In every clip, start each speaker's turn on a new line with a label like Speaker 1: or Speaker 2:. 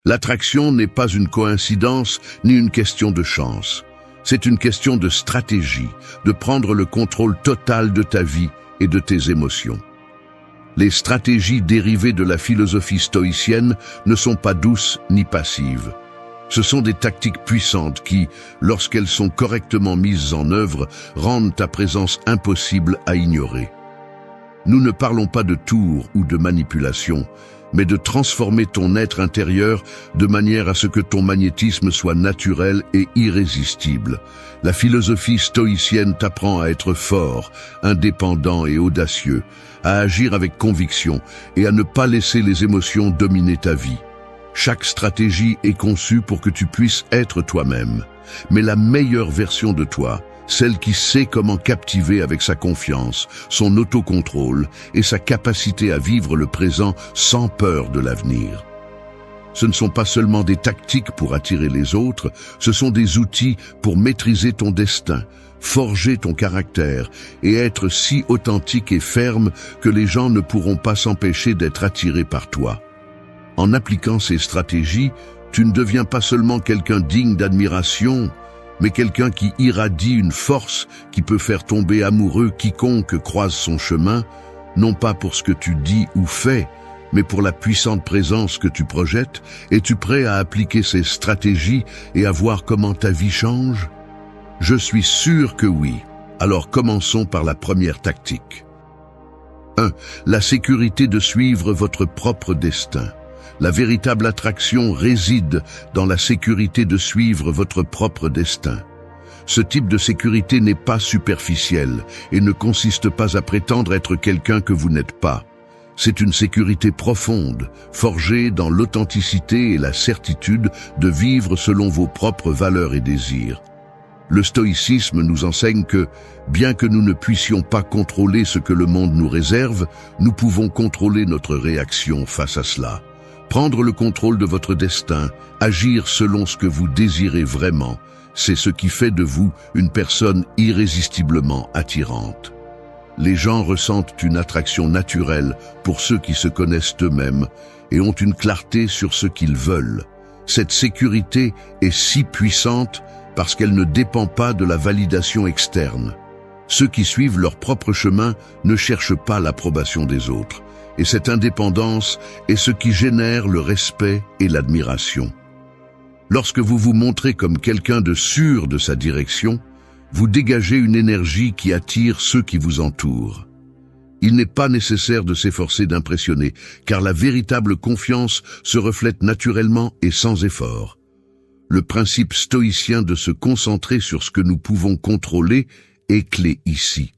Speaker 1: L'attraction n'est pas une coïncidence ni une question de chance. C'est une question de stratégie, de prendre le contrôle total de ta vie et de tes émotions. Les stratégies dérivées de la philosophie stoïcienne ne sont pas douces ni passives. Ce sont des tactiques puissantes qui, lorsqu'elles sont correctement mises en œuvre, rendent ta présence impossible à ignorer. Nous ne parlons pas de tours ou de manipulation, mais de transformer ton être intérieur de manière à ce que ton magnétisme soit naturel et irrésistible. La philosophie stoïcienne t'apprend à être fort, indépendant et audacieux, à agir avec conviction et à ne pas laisser les émotions dominer ta vie. Chaque stratégie est conçue pour que tu puisses être toi-même, mais la meilleure version de toi, celle qui sait comment captiver avec sa confiance, son autocontrôle et sa capacité à vivre le présent sans peur de l'avenir. Ce ne sont pas seulement des tactiques pour attirer les autres, ce sont des outils pour maîtriser ton destin, forger ton caractère et être si authentique et ferme que les gens ne pourront pas s'empêcher d'être attirés par toi. En appliquant ces stratégies, tu ne deviens pas seulement quelqu'un digne d'admiration, mais quelqu'un qui irradie une force qui peut faire tomber amoureux quiconque croise son chemin, non pas pour ce que tu dis ou fais, mais pour la puissante présence que tu projettes. Es-tu prêt à appliquer ces stratégies et à voir comment ta vie change? Je suis sûr que oui. Alors commençons par la première tactique. 1. La sécurité de suivre votre propre destin. La véritable attraction réside dans la sécurité de suivre votre propre destin. Ce type de sécurité n'est pas superficiel et ne consiste pas à prétendre être quelqu'un que vous n'êtes pas. C'est une sécurité profonde, forgée dans l'authenticité et la certitude de vivre selon vos propres valeurs et désirs. Le stoïcisme nous enseigne que, bien que nous ne puissions pas contrôler ce que le monde nous réserve, nous pouvons contrôler notre réaction face à cela. Prendre le contrôle de votre destin, agir selon ce que vous désirez vraiment, c'est ce qui fait de vous une personne irrésistiblement attirante. Les gens ressentent une attraction naturelle pour ceux qui se connaissent eux-mêmes et ont une clarté sur ce qu'ils veulent. Cette sécurité est si puissante parce qu'elle ne dépend pas de la validation externe. Ceux qui suivent leur propre chemin ne cherchent pas l'approbation des autres. Et cette indépendance est ce qui génère le respect et l'admiration. Lorsque vous vous montrez comme quelqu'un de sûr de sa direction, vous dégagez une énergie qui attire ceux qui vous entourent. Il n'est pas nécessaire de s'efforcer d'impressionner, car la véritable confiance se reflète naturellement et sans effort. Le principe stoïcien de se concentrer sur ce que nous pouvons contrôler est clé ici.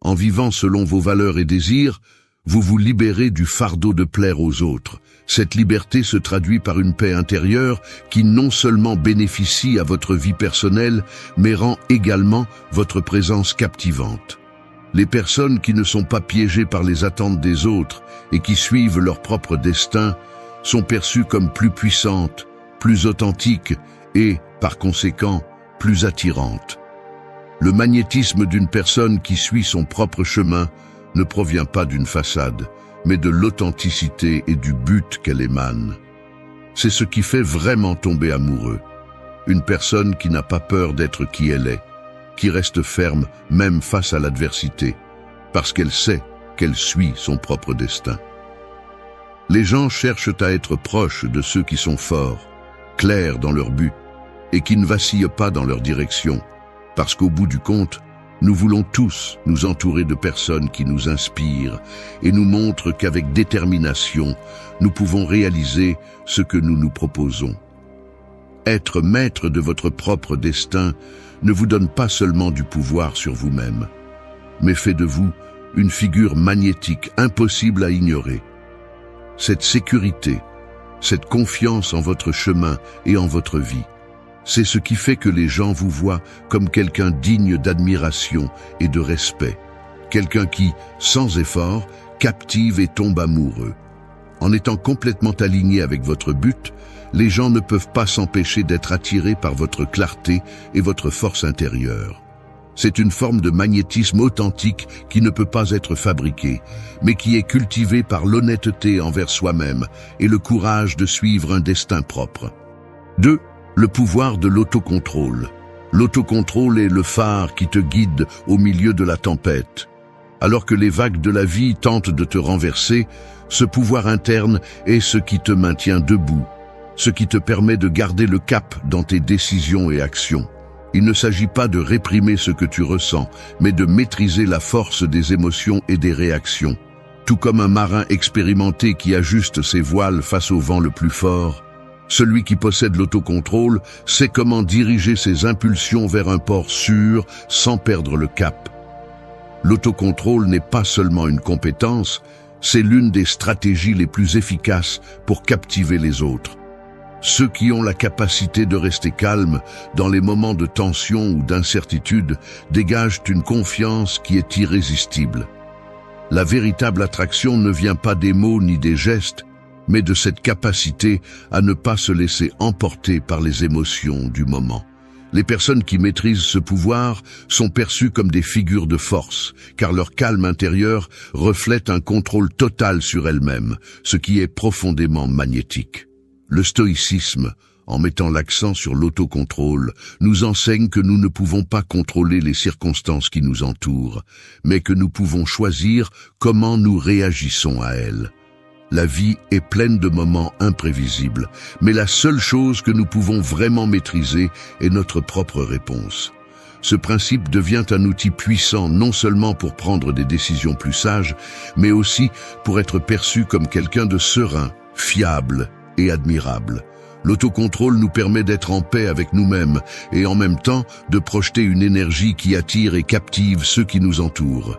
Speaker 1: En vivant selon vos valeurs et désirs, vous vous libérez du fardeau de plaire aux autres. Cette liberté se traduit par une paix intérieure qui non seulement bénéficie à votre vie personnelle, mais rend également votre présence captivante. Les personnes qui ne sont pas piégées par les attentes des autres et qui suivent leur propre destin sont perçues comme plus puissantes, plus authentiques et, par conséquent, plus attirantes. Le magnétisme d'une personne qui suit son propre chemin ne provient pas d'une façade, mais de l'authenticité et du but qu'elle émane. C'est ce qui fait vraiment tomber amoureux. Une personne qui n'a pas peur d'être qui elle est, qui reste ferme même face à l'adversité, parce qu'elle sait qu'elle suit son propre destin. Les gens cherchent à être proches de ceux qui sont forts, clairs dans leur but, et qui ne vacillent pas dans leur direction, parce qu'au bout du compte, nous voulons tous nous entourer de personnes qui nous inspirent et nous montrent qu'avec détermination, nous pouvons réaliser ce que nous nous proposons. Être maître de votre propre destin ne vous donne pas seulement du pouvoir sur vous-même, mais fait de vous une figure magnétique impossible à ignorer. Cette sécurité, cette confiance en votre chemin et en votre vie, c'est ce qui fait que les gens vous voient comme quelqu'un digne d'admiration et de respect, quelqu'un qui, sans effort, captive et tombe amoureux. En étant complètement aligné avec votre but, les gens ne peuvent pas s'empêcher d'être attirés par votre clarté et votre force intérieure. C'est une forme de magnétisme authentique qui ne peut pas être fabriquée, mais qui est cultivée par l'honnêteté envers soi-même et le courage de suivre un destin propre. 2. Le pouvoir de l'autocontrôle. L'autocontrôle est le phare qui te guide au milieu de la tempête. Alors que les vagues de la vie tentent de te renverser, ce pouvoir interne est ce qui te maintient debout, ce qui te permet de garder le cap dans tes décisions et actions. Il ne s'agit pas de réprimer ce que tu ressens, mais de maîtriser la force des émotions et des réactions. Tout comme un marin expérimenté qui ajuste ses voiles face au vent le plus fort, celui qui possède l'autocontrôle sait comment diriger ses impulsions vers un port sûr sans perdre le cap. L'autocontrôle n'est pas seulement une compétence, c'est l'une des stratégies les plus efficaces pour captiver les autres. Ceux qui ont la capacité de rester calmes dans les moments de tension ou d'incertitude dégagent une confiance qui est irrésistible. La véritable attraction ne vient pas des mots ni des gestes, mais de cette capacité à ne pas se laisser emporter par les émotions du moment. Les personnes qui maîtrisent ce pouvoir sont perçues comme des figures de force, car leur calme intérieur reflète un contrôle total sur elles-mêmes, ce qui est profondément magnétique. Le stoïcisme, en mettant l'accent sur l'autocontrôle, nous enseigne que nous ne pouvons pas contrôler les circonstances qui nous entourent, mais que nous pouvons choisir comment nous réagissons à elles. La vie est pleine de moments imprévisibles, mais la seule chose que nous pouvons vraiment maîtriser est notre propre réponse. Ce principe devient un outil puissant non seulement pour prendre des décisions plus sages, mais aussi pour être perçu comme quelqu'un de serein, fiable et admirable. L'autocontrôle nous permet d'être en paix avec nous-mêmes et en même temps de projeter une énergie qui attire et captive ceux qui nous entourent.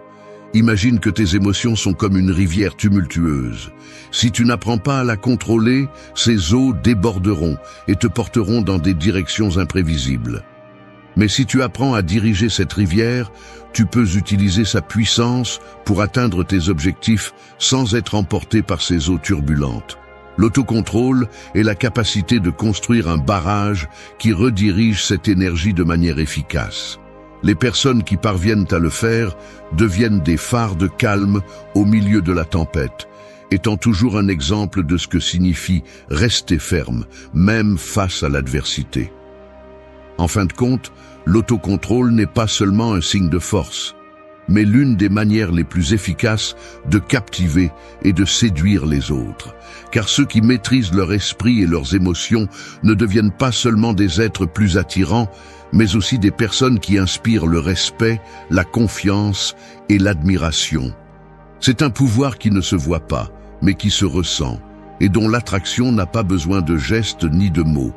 Speaker 1: Imagine que tes émotions sont comme une rivière tumultueuse. Si tu n'apprends pas à la contrôler, ces eaux déborderont et te porteront dans des directions imprévisibles. Mais si tu apprends à diriger cette rivière, tu peux utiliser sa puissance pour atteindre tes objectifs sans être emporté par ces eaux turbulentes. L'autocontrôle est la capacité de construire un barrage qui redirige cette énergie de manière efficace. Les personnes qui parviennent à le faire deviennent des phares de calme au milieu de la tempête, étant toujours un exemple de ce que signifie rester ferme, même face à l'adversité. En fin de compte, l'autocontrôle n'est pas seulement un signe de force, mais l'une des manières les plus efficaces de captiver et de séduire les autres. Car ceux qui maîtrisent leur esprit et leurs émotions ne deviennent pas seulement des êtres plus attirants, mais aussi des personnes qui inspirent le respect, la confiance et l'admiration. C'est un pouvoir qui ne se voit pas, mais qui se ressent, et dont l'attraction n'a pas besoin de gestes ni de mots,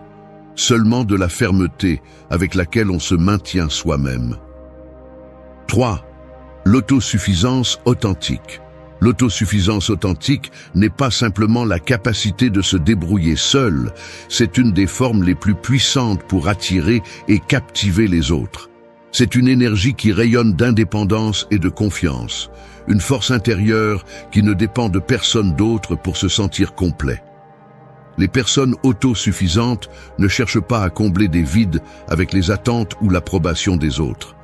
Speaker 1: seulement de la fermeté avec laquelle on se maintient soi-même. 3. L'autosuffisance authentique. L'autosuffisance authentique n'est pas simplement la capacité de se débrouiller seul, c'est une des formes les plus puissantes pour attirer et captiver les autres. C'est une énergie qui rayonne d'indépendance et de confiance, une force intérieure qui ne dépend de personne d'autre pour se sentir complet. Les personnes autosuffisantes ne cherchent pas à combler des vides avec les attentes ou l'approbation des autres.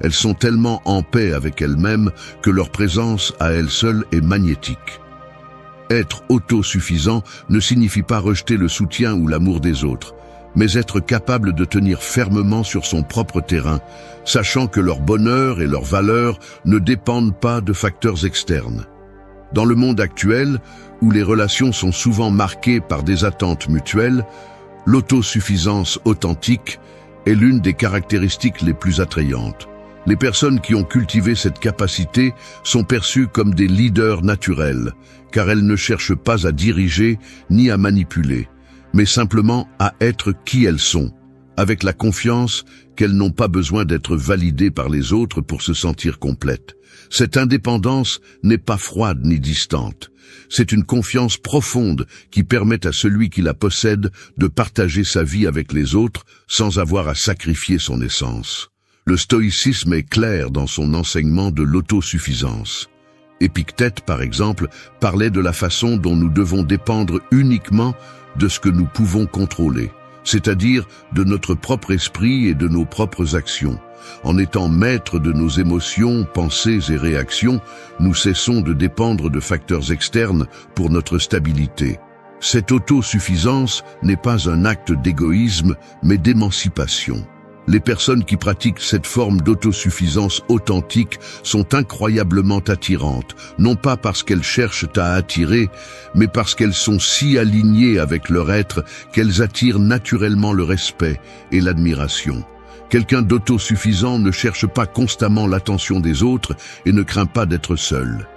Speaker 1: Elles sont tellement en paix avec elles-mêmes que leur présence à elles seules est magnétique. Être autosuffisant ne signifie pas rejeter le soutien ou l'amour des autres, mais être capable de tenir fermement sur son propre terrain, sachant que leur bonheur et leur valeur ne dépendent pas de facteurs externes. Dans le monde actuel, où les relations sont souvent marquées par des attentes mutuelles, l'autosuffisance authentique est l'une des caractéristiques les plus attrayantes. Les personnes qui ont cultivé cette capacité sont perçues comme des leaders naturels, car elles ne cherchent pas à diriger ni à manipuler, mais simplement à être qui elles sont, avec la confiance qu'elles n'ont pas besoin d'être validées par les autres pour se sentir complètes. Cette indépendance n'est pas froide ni distante. C'est une confiance profonde qui permet à celui qui la possède de partager sa vie avec les autres sans avoir à sacrifier son essence. Le stoïcisme est clair dans son enseignement de l'autosuffisance. Épictète, par exemple, parlait de la façon dont nous devons dépendre uniquement de ce que nous pouvons contrôler, c'est-à-dire de notre propre esprit et de nos propres actions. En étant maîtres de nos émotions, pensées et réactions, nous cessons de dépendre de facteurs externes pour notre stabilité. Cette autosuffisance n'est pas un acte d'égoïsme, mais d'émancipation. Les personnes qui pratiquent cette forme d'autosuffisance authentique sont incroyablement attirantes, non pas parce qu'elles cherchent à attirer, mais parce qu'elles sont si alignées avec leur être qu'elles attirent naturellement le respect et l'admiration. Quelqu'un d'autosuffisant ne cherche pas constamment l'attention des autres et ne craint pas d'être seul.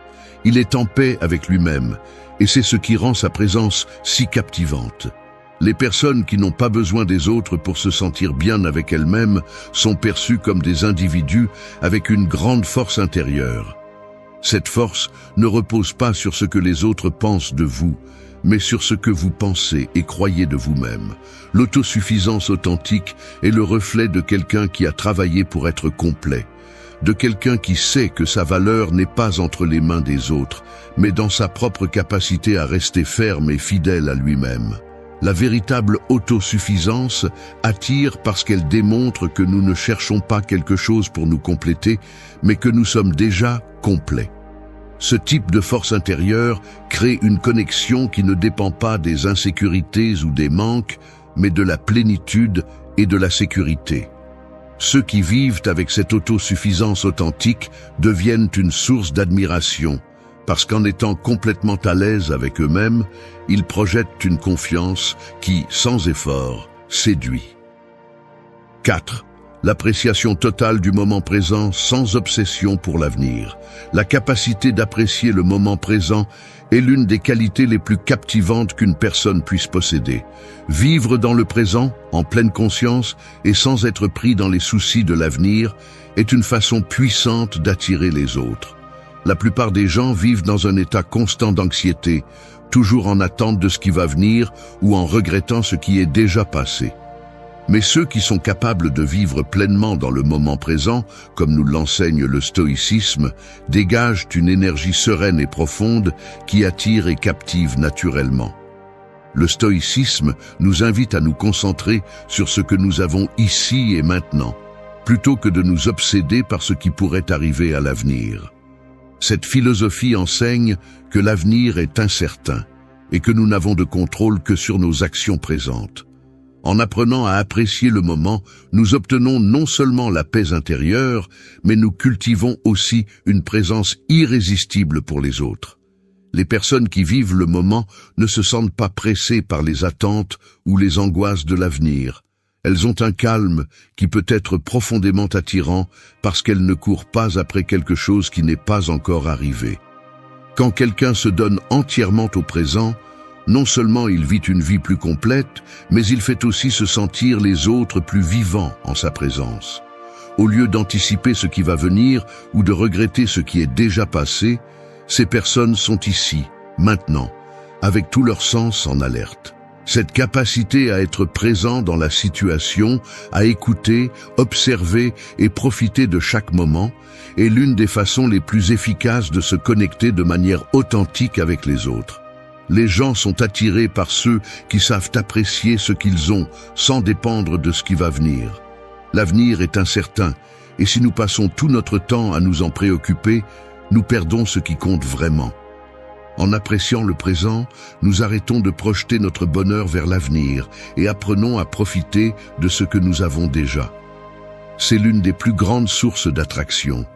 Speaker 1: Il est en paix avec lui-même, et c'est ce qui rend sa présence si captivante. Les personnes qui n'ont pas besoin des autres pour se sentir bien avec elles-mêmes sont perçues comme des individus avec une grande force intérieure. Cette force ne repose pas sur ce que les autres pensent de vous, mais sur ce que vous pensez et croyez de vous-même. L'autosuffisance authentique est le reflet de quelqu'un qui a travaillé pour être complet, de quelqu'un qui sait que sa valeur n'est pas entre les mains des autres, mais dans sa propre capacité à rester ferme et fidèle à lui-même. La véritable autosuffisance attire parce qu'elle démontre que nous ne cherchons pas quelque chose pour nous compléter, mais que nous sommes déjà complets. Ce type de force intérieure crée une connexion qui ne dépend pas des insécurités ou des manques, mais de la plénitude et de la sécurité. Ceux qui vivent avec cette autosuffisance authentique deviennent une source d'admiration, parce qu'en étant complètement à l'aise avec eux-mêmes, ils projettent une confiance qui, sans effort, séduit. 4. L'appréciation totale du moment présent sans obsession pour l'avenir. La capacité d'apprécier le moment présent est l'une des qualités les plus captivantes qu'une personne puisse posséder. Vivre dans le présent, en pleine conscience et sans être pris dans les soucis de l'avenir, est une façon puissante d'attirer les autres. La plupart des gens vivent dans un état constant d'anxiété, toujours en attente de ce qui va venir ou en regrettant ce qui est déjà passé. Mais ceux qui sont capables de vivre pleinement dans le moment présent, comme nous l'enseigne le stoïcisme, dégagent une énergie sereine et profonde qui attire et captive naturellement. Le stoïcisme nous invite à nous concentrer sur ce que nous avons ici et maintenant, plutôt que de nous obséder par ce qui pourrait arriver à l'avenir. Cette philosophie enseigne que l'avenir est incertain et que nous n'avons de contrôle que sur nos actions présentes. En apprenant à apprécier le moment, nous obtenons non seulement la paix intérieure, mais nous cultivons aussi une présence irrésistible pour les autres. Les personnes qui vivent le moment ne se sentent pas pressées par les attentes ou les angoisses de l'avenir. Elles ont un calme qui peut être profondément attirant parce qu'elles ne courent pas après quelque chose qui n'est pas encore arrivé. Quand quelqu'un se donne entièrement au présent, non seulement il vit une vie plus complète, mais il fait aussi se sentir les autres plus vivants en sa présence. Au lieu d'anticiper ce qui va venir ou de regretter ce qui est déjà passé, ces personnes sont ici, maintenant, avec tout leur sens en alerte. Cette capacité à être présent dans la situation, à écouter, observer et profiter de chaque moment est l'une des façons les plus efficaces de se connecter de manière authentique avec les autres. Les gens sont attirés par ceux qui savent apprécier ce qu'ils ont sans dépendre de ce qui va venir. L'avenir est incertain et si nous passons tout notre temps à nous en préoccuper, nous perdons ce qui compte vraiment. En appréciant le présent, nous arrêtons de projeter notre bonheur vers l'avenir et apprenons à profiter de ce que nous avons déjà. C'est l'une des plus grandes sources d'attraction.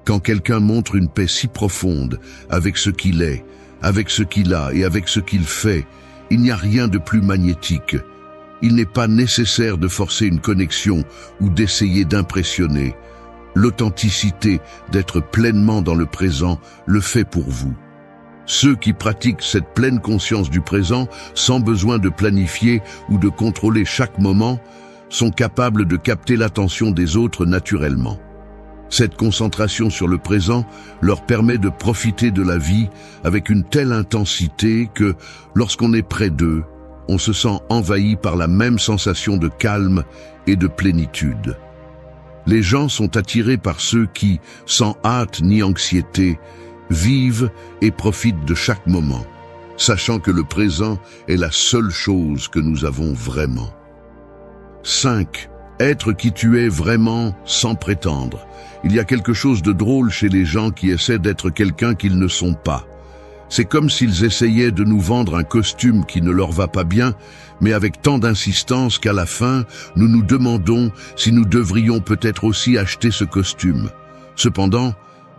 Speaker 1: Quand quelqu'un montre une paix si profonde avec ce qu'il est, avec ce qu'il a et avec ce qu'il fait, il n'y a rien de plus magnétique. Il n'est pas nécessaire de forcer une connexion ou d'essayer d'impressionner. L'authenticité d'être pleinement dans le présent le fait pour vous. Ceux qui pratiquent cette pleine conscience du présent, sans besoin de planifier ou de contrôler chaque moment, sont capables de capter l'attention des autres naturellement. Cette concentration sur le présent leur permet de profiter de la vie avec une telle intensité que, lorsqu'on est près d'eux, on se sent envahi par la même sensation de calme et de plénitude. Les gens sont attirés par ceux qui, sans hâte ni anxiété, vivent et profitent de chaque moment, sachant que le présent est la seule chose que nous avons vraiment. 5. Être qui tu es vraiment sans prétendre. Il y a quelque chose de drôle chez les gens qui essaient d'être quelqu'un qu'ils ne sont pas. C'est comme s'ils essayaient de nous vendre un costume qui ne leur va pas bien, mais avec tant d'insistance qu'à la fin, nous nous demandons si nous devrions peut-être aussi acheter ce costume. Cependant,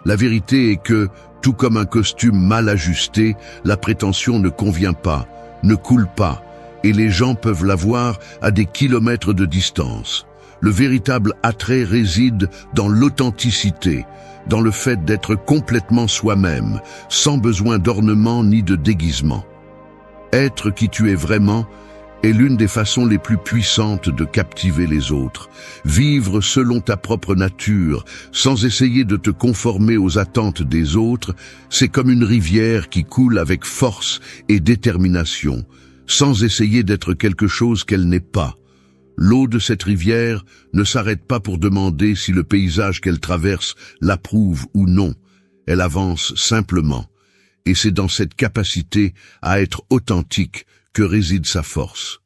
Speaker 1: la vérité est que, tout comme un costume mal ajusté, la prétention ne convient pas, ne coule pas, et les gens peuvent la voir à des kilomètres de distance. Le véritable attrait réside dans l'authenticité, dans le fait d'être complètement soi-même, sans besoin d'ornement ni de déguisement. Être qui tu es vraiment est l'une des façons les plus puissantes de captiver les autres. Vivre selon ta propre nature, sans essayer de te conformer aux attentes des autres, c'est comme une rivière qui coule avec force et détermination, sans essayer d'être quelque chose qu'elle n'est pas. L'eau de cette rivière ne s'arrête pas pour demander si le paysage qu'elle traverse l'approuve ou non. Elle avance simplement. Et c'est dans cette capacité à être authentique que réside sa force.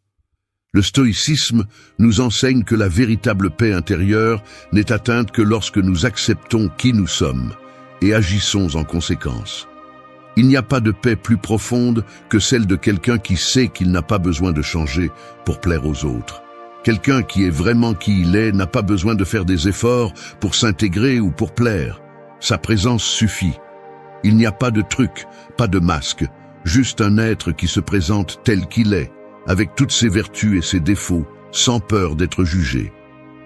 Speaker 1: Le stoïcisme nous enseigne que la véritable paix intérieure n'est atteinte que lorsque nous acceptons qui nous sommes et agissons en conséquence. Il n'y a pas de paix plus profonde que celle de quelqu'un qui sait qu'il n'a pas besoin de changer pour plaire aux autres. Quelqu'un qui est vraiment qui il est n'a pas besoin de faire des efforts pour s'intégrer ou pour plaire. Sa présence suffit. Il n'y a pas de truc, pas de masque, juste un être qui se présente tel qu'il est, avec toutes ses vertus et ses défauts, sans peur d'être jugé.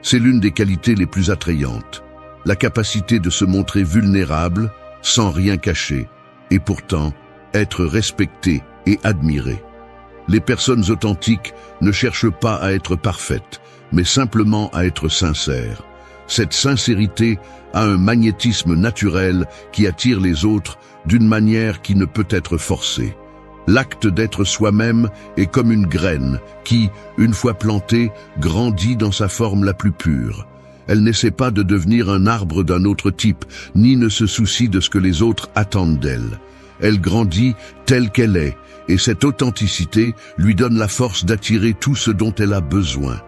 Speaker 1: C'est l'une des qualités les plus attrayantes. La capacité de se montrer vulnérable, sans rien cacher, et pourtant être respecté et admiré. Les personnes authentiques ne cherchent pas à être parfaites, mais simplement à être sincères. Cette sincérité a un magnétisme naturel qui attire les autres d'une manière qui ne peut être forcée. L'acte d'être soi-même est comme une graine qui, une fois plantée, grandit dans sa forme la plus pure. Elle n'essaie pas de devenir un arbre d'un autre type, ni ne se soucie de ce que les autres attendent d'elle. Elle grandit telle qu'elle est, et cette authenticité lui donne la force d'attirer tout ce dont elle a besoin.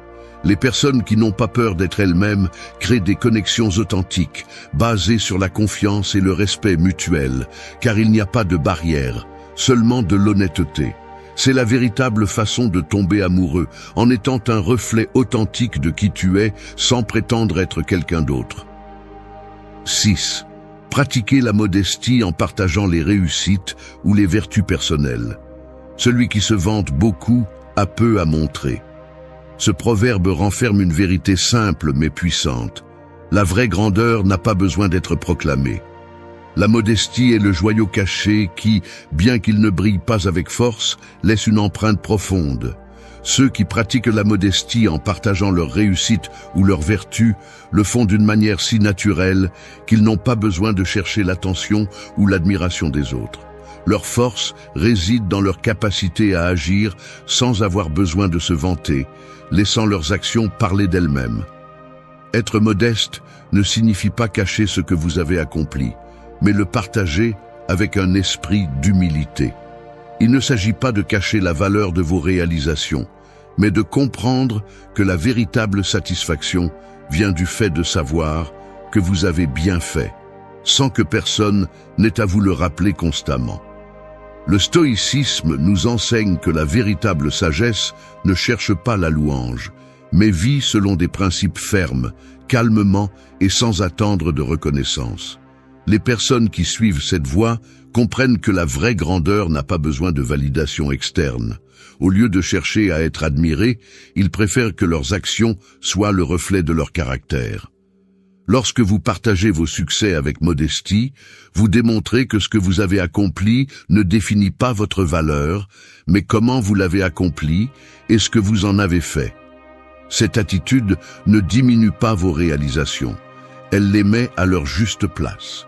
Speaker 1: Les personnes qui n'ont pas peur d'être elles-mêmes créent des connexions authentiques, basées sur la confiance et le respect mutuel, car il n'y a pas de barrière, seulement de l'honnêteté. C'est la véritable façon de tomber amoureux, en étant un reflet authentique de qui tu es, sans prétendre être quelqu'un d'autre. 6. Pratiquer la modestie en partageant les réussites ou les vertus personnelles. Celui qui se vante beaucoup a peu à montrer. Ce proverbe renferme une vérité simple mais puissante. La vraie grandeur n'a pas besoin d'être proclamée. La modestie est le joyau caché qui, bien qu'il ne brille pas avec force, laisse une empreinte profonde. Ceux qui pratiquent la modestie en partageant leurs réussites ou leurs vertus le font d'une manière si naturelle qu'ils n'ont pas besoin de chercher l'attention ou l'admiration des autres. Leur force réside dans leur capacité à agir sans avoir besoin de se vanter, laissant leurs actions parler d'elles-mêmes. Être modeste ne signifie pas cacher ce que vous avez accompli, mais le partager avec un esprit d'humilité. Il ne s'agit pas de cacher la valeur de vos réalisations, mais de comprendre que la véritable satisfaction vient du fait de savoir que vous avez bien fait, sans que personne n'ait à vous le rappeler constamment. Le stoïcisme nous enseigne que la véritable sagesse ne cherche pas la louange, mais vit selon des principes fermes, calmement et sans attendre de reconnaissance. Les personnes qui suivent cette voie comprennent que la vraie grandeur n'a pas besoin de validation externe. Au lieu de chercher à être admirés, ils préfèrent que leurs actions soient le reflet de leur caractère. Lorsque vous partagez vos succès avec modestie, vous démontrez que ce que vous avez accompli ne définit pas votre valeur, mais comment vous l'avez accompli et ce que vous en avez fait. Cette attitude ne diminue pas vos réalisations, elle les met à leur juste place.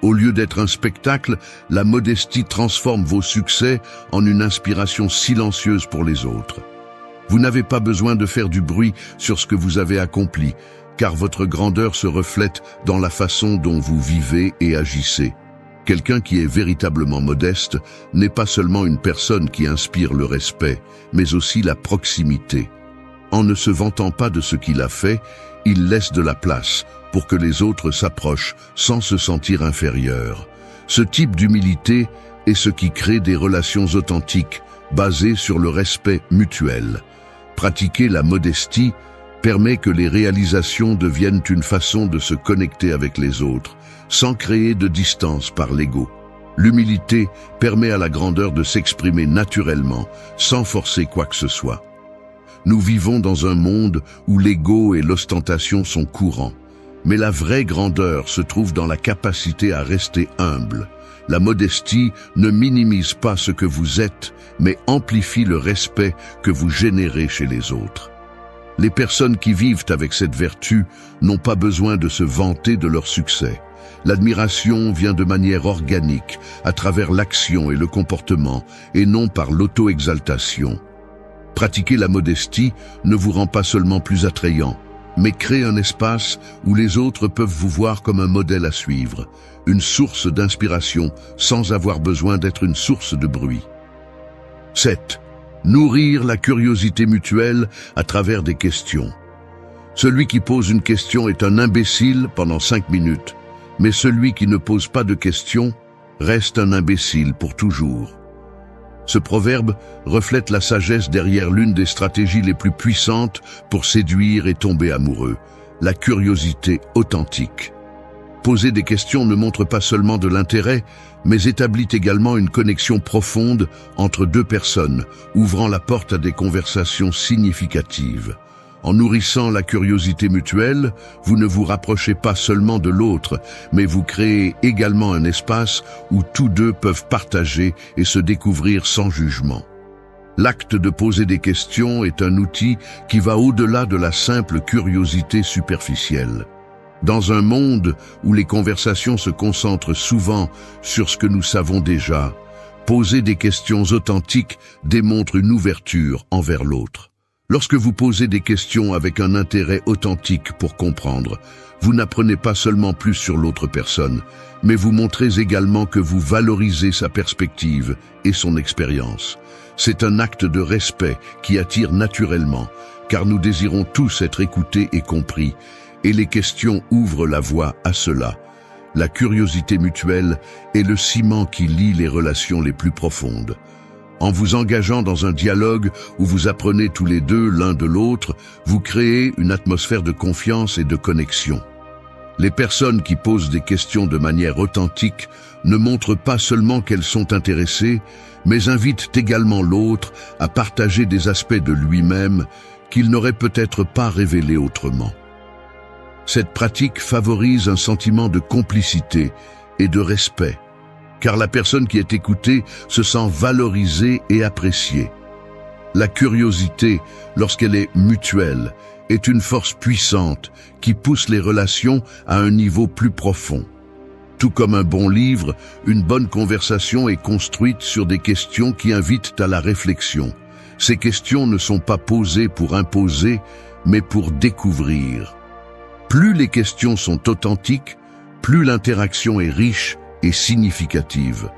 Speaker 1: Au lieu d'être un spectacle, la modestie transforme vos succès en une inspiration silencieuse pour les autres. Vous n'avez pas besoin de faire du bruit sur ce que vous avez accompli, car votre grandeur se reflète dans la façon dont vous vivez et agissez. Quelqu'un qui est véritablement modeste n'est pas seulement une personne qui inspire le respect, mais aussi la proximité. En ne se vantant pas de ce qu'il a fait, il laisse de la place pour que les autres s'approchent sans se sentir inférieurs. Ce type d'humilité est ce qui crée des relations authentiques basées sur le respect mutuel. Pratiquer la modestie permet que les réalisations deviennent une façon de se connecter avec les autres, sans créer de distance par l'ego. L'humilité permet à la grandeur de s'exprimer naturellement, sans forcer quoi que ce soit. Nous vivons dans un monde où l'ego et l'ostentation sont courants. Mais la vraie grandeur se trouve dans la capacité à rester humble. La modestie ne minimise pas ce que vous êtes, mais amplifie le respect que vous générez chez les autres. Les personnes qui vivent avec cette vertu n'ont pas besoin de se vanter de leur succès. L'admiration vient de manière organique, à travers l'action et le comportement, et non par l'auto-exaltation. Pratiquer la modestie ne vous rend pas seulement plus attrayant, mais crée un espace où les autres peuvent vous voir comme un modèle à suivre, une source d'inspiration sans avoir besoin d'être une source de bruit. 7. Nourrir la curiosité mutuelle à travers des questions. Celui qui pose une question est un imbécile pendant 5 minutes, mais celui qui ne pose pas de questions reste un imbécile pour toujours. Ce proverbe reflète la sagesse derrière l'une des stratégies les plus puissantes pour séduire et tomber amoureux, la curiosité authentique. Poser des questions ne montre pas seulement de l'intérêt, mais établit également une connexion profonde entre deux personnes, ouvrant la porte à des conversations significatives. En nourrissant la curiosité mutuelle, vous ne vous rapprochez pas seulement de l'autre, mais vous créez également un espace où tous deux peuvent partager et se découvrir sans jugement. L'acte de poser des questions est un outil qui va au-delà de la simple curiosité superficielle. Dans un monde où les conversations se concentrent souvent sur ce que nous savons déjà, poser des questions authentiques démontre une ouverture envers l'autre. Lorsque vous posez des questions avec un intérêt authentique pour comprendre, vous n'apprenez pas seulement plus sur l'autre personne, mais vous montrez également que vous valorisez sa perspective et son expérience. C'est un acte de respect qui attire naturellement, car nous désirons tous être écoutés et compris, et les questions ouvrent la voie à cela. La curiosité mutuelle est le ciment qui lie les relations les plus profondes. En vous engageant dans un dialogue où vous apprenez tous les deux l'un de l'autre, vous créez une atmosphère de confiance et de connexion. Les personnes qui posent des questions de manière authentique ne montrent pas seulement qu'elles sont intéressées, mais invitent également l'autre à partager des aspects de lui-même qu'il n'aurait peut-être pas révélés autrement. Cette pratique favorise un sentiment de complicité et de respect, car la personne qui est écoutée se sent valorisée et appréciée. La curiosité, lorsqu'elle est mutuelle, est une force puissante qui pousse les relations à un niveau plus profond. Tout comme un bon livre, une bonne conversation est construite sur des questions qui invitent à la réflexion. Ces questions ne sont pas posées pour imposer, mais pour découvrir. Plus les questions sont authentiques, plus l'interaction est riche et significative.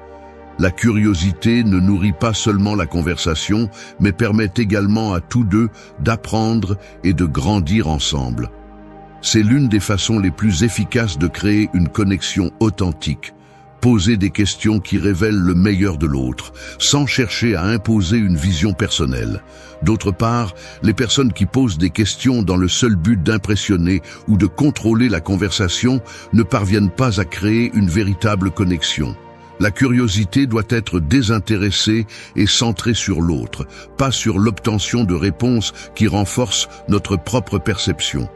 Speaker 1: La curiosité ne nourrit pas seulement la conversation, mais permet également à tous deux d'apprendre et de grandir ensemble. C'est l'une des façons les plus efficaces de créer une connexion authentique. Poser des questions qui révèlent le meilleur de l'autre, sans chercher à imposer une vision personnelle. D'autre part, les personnes qui posent des questions dans le seul but d'impressionner ou de contrôler la conversation ne parviennent pas à créer une véritable connexion. La curiosité doit être désintéressée et centrée sur l'autre, pas sur l'obtention de réponses qui renforcent notre propre perception.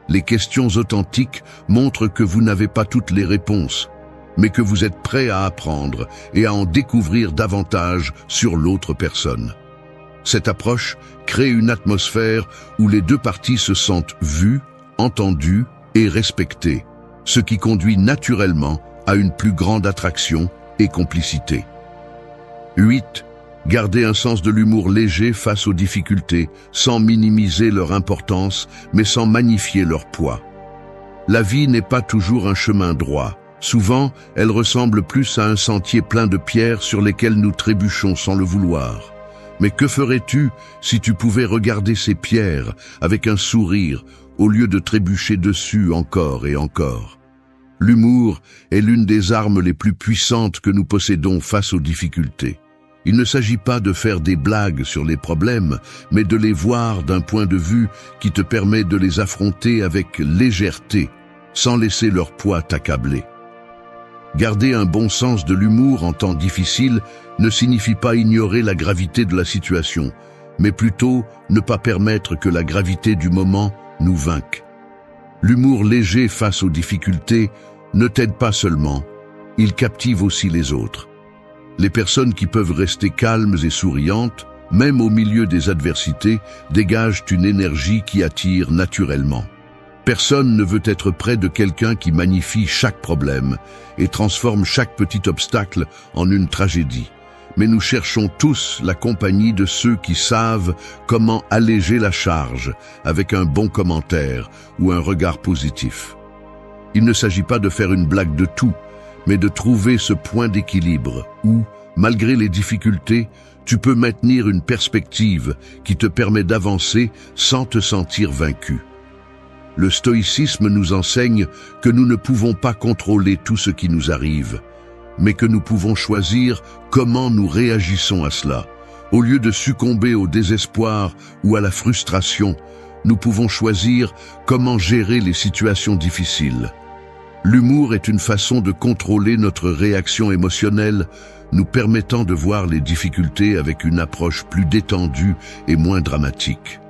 Speaker 1: Les questions authentiques montrent que vous n'avez pas toutes les réponses, mais que vous êtes prêt à apprendre et à en découvrir davantage sur l'autre personne. Cette approche crée une atmosphère où les deux parties se sentent vues, entendues et respectées, ce qui conduit naturellement à une plus grande attraction et complicité. 8. Garder un sens de l'humour léger face aux difficultés, sans minimiser leur importance, mais sans magnifier leur poids. La vie n'est pas toujours un chemin droit. Souvent, elle ressemble plus à un sentier plein de pierres sur lesquelles nous trébuchons sans le vouloir. Mais que ferais-tu si tu pouvais regarder ces pierres avec un sourire au lieu de trébucher dessus encore et encore? L'humour est l'une des armes les plus puissantes que nous possédons face aux difficultés. Il ne s'agit pas de faire des blagues sur les problèmes, mais de les voir d'un point de vue qui te permet de les affronter avec légèreté, sans laisser leur poids t'accabler. Garder un bon sens de l'humour en temps difficile ne signifie pas ignorer la gravité de la situation, mais plutôt ne pas permettre que la gravité du moment nous vainque. L'humour léger face aux difficultés ne t'aide pas seulement, il captive aussi les autres. Les personnes qui peuvent rester calmes et souriantes, même au milieu des adversités, dégagent une énergie qui attire naturellement. Personne ne veut être près de quelqu'un qui magnifie chaque problème et transforme chaque petit obstacle en une tragédie. Mais nous cherchons tous la compagnie de ceux qui savent comment alléger la charge avec un bon commentaire ou un regard positif. Il ne s'agit pas de faire une blague de tout, mais de trouver ce point d'équilibre où, malgré les difficultés, tu peux maintenir une perspective qui te permet d'avancer sans te sentir vaincu. Le stoïcisme nous enseigne que nous ne pouvons pas contrôler tout ce qui nous arrive, mais que nous pouvons choisir comment nous réagissons à cela. Au lieu de succomber au désespoir ou à la frustration, nous pouvons choisir comment gérer les situations difficiles. L'humour est une façon de contrôler notre réaction émotionnelle, nous permettant de voir les difficultés avec une approche plus détendue et moins dramatique.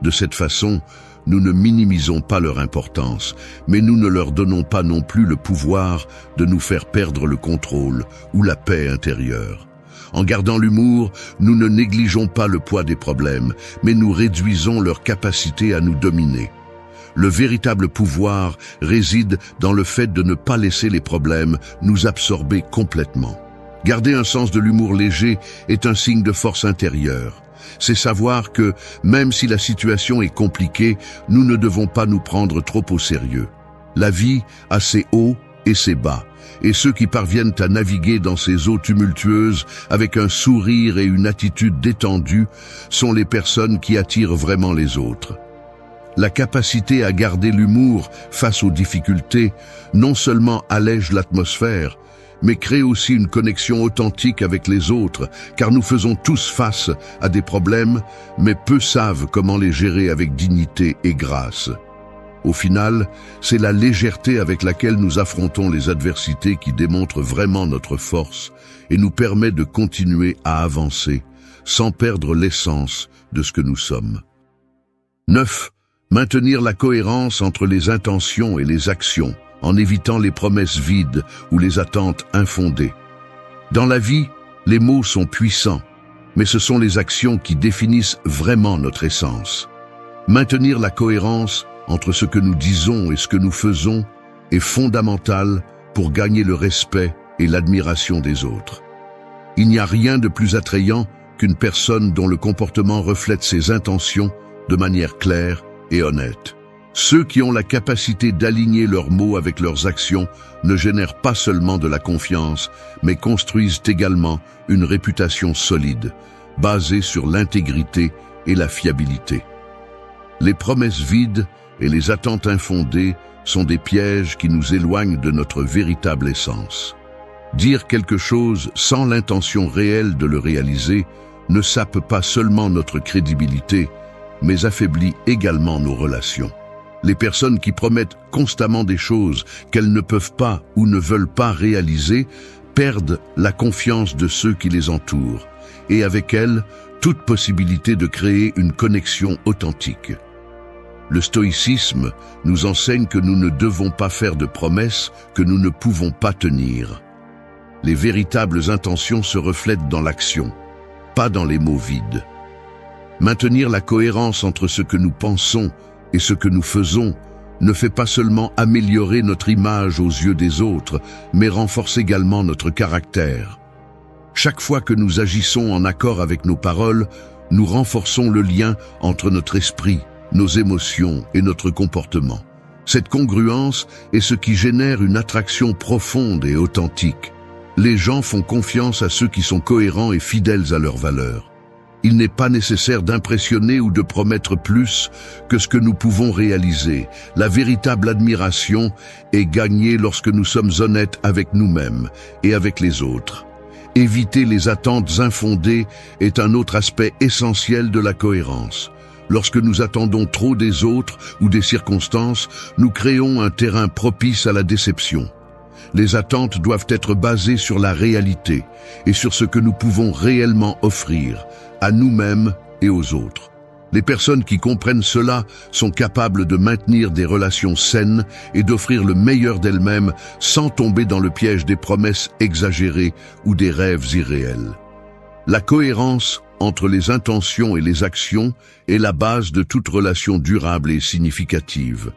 Speaker 1: De cette façon, nous ne minimisons pas leur importance, mais nous ne leur donnons pas non plus le pouvoir de nous faire perdre le contrôle ou la paix intérieure. En gardant l'humour, nous ne négligeons pas le poids des problèmes, mais nous réduisons leur capacité à nous dominer. Le véritable pouvoir réside dans le fait de ne pas laisser les problèmes nous absorber complètement. Garder un sens de l'humour léger est un signe de force intérieure. C'est savoir que, même si la situation est compliquée, nous ne devons pas nous prendre trop au sérieux. La vie a ses hauts et ses bas, et ceux qui parviennent à naviguer dans ces eaux tumultueuses avec un sourire et une attitude détendue sont les personnes qui attirent vraiment les autres. La capacité à garder l'humour face aux difficultés non seulement allège l'atmosphère, mais crée aussi une connexion authentique avec les autres, car nous faisons tous face à des problèmes, mais peu savent comment les gérer avec dignité et grâce. Au final, c'est la légèreté avec laquelle nous affrontons les adversités qui démontre vraiment notre force et nous permet de continuer à avancer, sans perdre l'essence de ce que nous sommes. 9. Maintenir la cohérence entre les intentions et les actions, en évitant les promesses vides ou les attentes infondées. Dans la vie, les mots sont puissants, mais ce sont les actions qui définissent vraiment notre essence. Maintenir la cohérence entre ce que nous disons et ce que nous faisons est fondamental pour gagner le respect et l'admiration des autres. Il n'y a rien de plus attrayant qu'une personne dont le comportement reflète ses intentions de manière claire et honnête. Ceux qui ont la capacité d'aligner leurs mots avec leurs actions ne génèrent pas seulement de la confiance, mais construisent également une réputation solide, basée sur l'intégrité et la fiabilité. Les promesses vides et les attentes infondées sont des pièges qui nous éloignent de notre véritable essence. Dire quelque chose sans l'intention réelle de le réaliser ne sape pas seulement notre crédibilité, mais affaiblit également nos relations. Les personnes qui promettent constamment des choses qu'elles ne peuvent pas ou ne veulent pas réaliser perdent la confiance de ceux qui les entourent, et avec elles, toute possibilité de créer une connexion authentique. Le stoïcisme nous enseigne que nous ne devons pas faire de promesses que nous ne pouvons pas tenir. Les véritables intentions se reflètent dans l'action, pas dans les mots vides. Maintenir la cohérence entre ce que nous pensons et ce que nous faisons ne fait pas seulement améliorer notre image aux yeux des autres, mais renforce également notre caractère. Chaque fois que nous agissons en accord avec nos paroles, nous renforçons le lien entre notre esprit, nos émotions et notre comportement. Cette congruence est ce qui génère une attraction profonde et authentique. Les gens font confiance à ceux qui sont cohérents et fidèles à leurs valeurs. Il n'est pas nécessaire d'impressionner ou de promettre plus que ce que nous pouvons réaliser. La véritable admiration est gagnée lorsque nous sommes honnêtes avec nous-mêmes et avec les autres. Éviter les attentes infondées est un autre aspect essentiel de la cohérence. Lorsque nous attendons trop des autres ou des circonstances, nous créons un terrain propice à la déception. Les attentes doivent être basées sur la réalité et sur ce que nous pouvons réellement offrir à nous-mêmes et aux autres. Les personnes qui comprennent cela sont capables de maintenir des relations saines et d'offrir le meilleur d'elles-mêmes sans tomber dans le piège des promesses exagérées ou des rêves irréels. La cohérence entre les intentions et les actions est la base de toute relation durable et significative.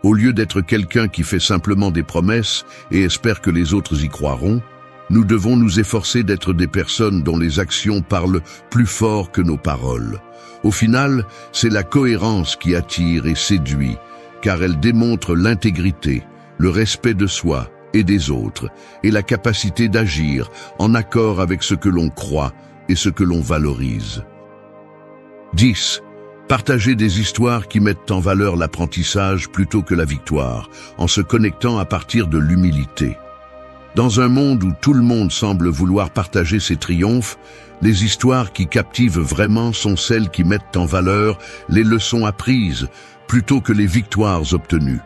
Speaker 1: Au lieu d'être quelqu'un qui fait simplement des promesses et espère que les autres y croiront, nous devons nous efforcer d'être des personnes dont les actions parlent plus fort que nos paroles. Au final, c'est la cohérence qui attire et séduit, car elle démontre l'intégrité, le respect de soi et des autres, et la capacité d'agir en accord avec ce que l'on croit et ce que l'on valorise. 10. Partagez des histoires qui mettent en valeur l'apprentissage plutôt que la victoire, en se connectant à partir de l'humilité. Dans un monde où tout le monde semble vouloir partager ses triomphes, les histoires qui captivent vraiment sont celles qui mettent en valeur les leçons apprises plutôt que les victoires obtenues.